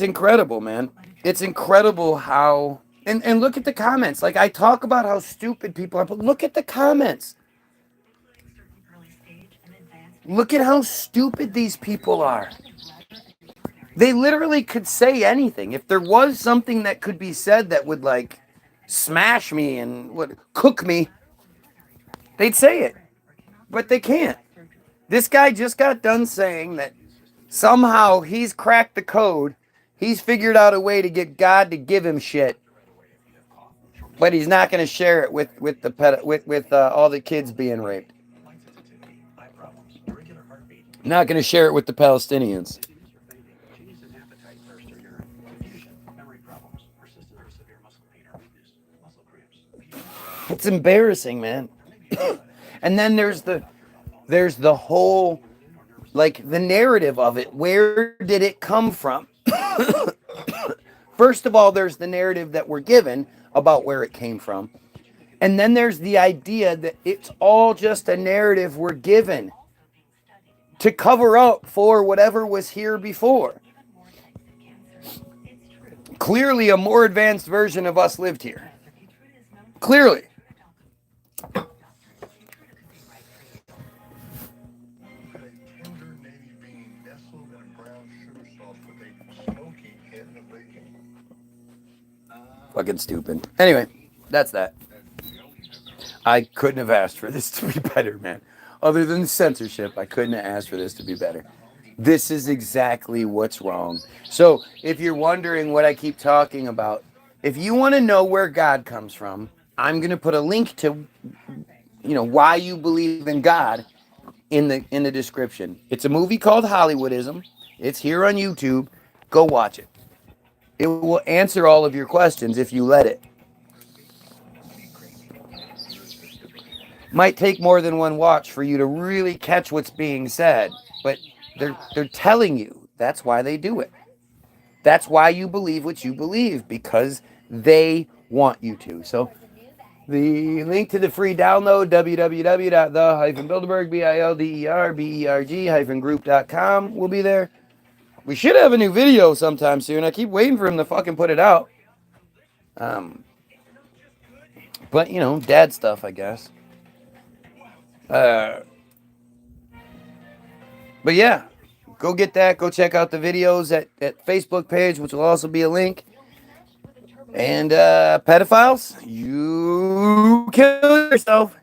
incredible, man. It's incredible how, and look at the comments. Like I talk about how stupid people are, but look at the comments. Look at how stupid these people are. They literally could say anything. If there was something that could be said that would like smash me and would cook me, they'd say it. But they can't. This guy just got done saying that somehow he's cracked the code. He's figured out a way to get God to give him shit, but he's not going to share it with all the kids being raped. Not going to share it with the Palestinians. It's embarrassing, man. And then there's the whole, like, the narrative of it. Where did it come from? First of all, there's the narrative that we're given about where it came from. And then there's the idea that it's all just a narrative we're given to cover up for whatever was here before. Clearly, a more advanced version of us lived here. Clearly. Fucking stupid. Anyway, that's that. I couldn't have asked for this to be better, man. Other than censorship, I couldn't have asked for this to be better. This is exactly what's wrong. So, if you're wondering what I keep talking about, if you want to know where God comes from, I'm going to put a link to, why you believe in God in the description. It's a movie called Hollywoodism. It's here on YouTube. Go watch it. It will answer all of your questions if you let it. Might take more than one watch for you to really catch what's being said, but they're telling you that's why they do it. That's why you believe what you believe, because they want you to. So the link to the free download, www.the-bilderberg, will be there. We should have a new video sometime soon. I keep waiting for him to fucking put it out. But, dad stuff, I guess. But yeah, go get that. Go check out the videos at Facebook page, which will also be a link. And pedophiles, you kill yourself.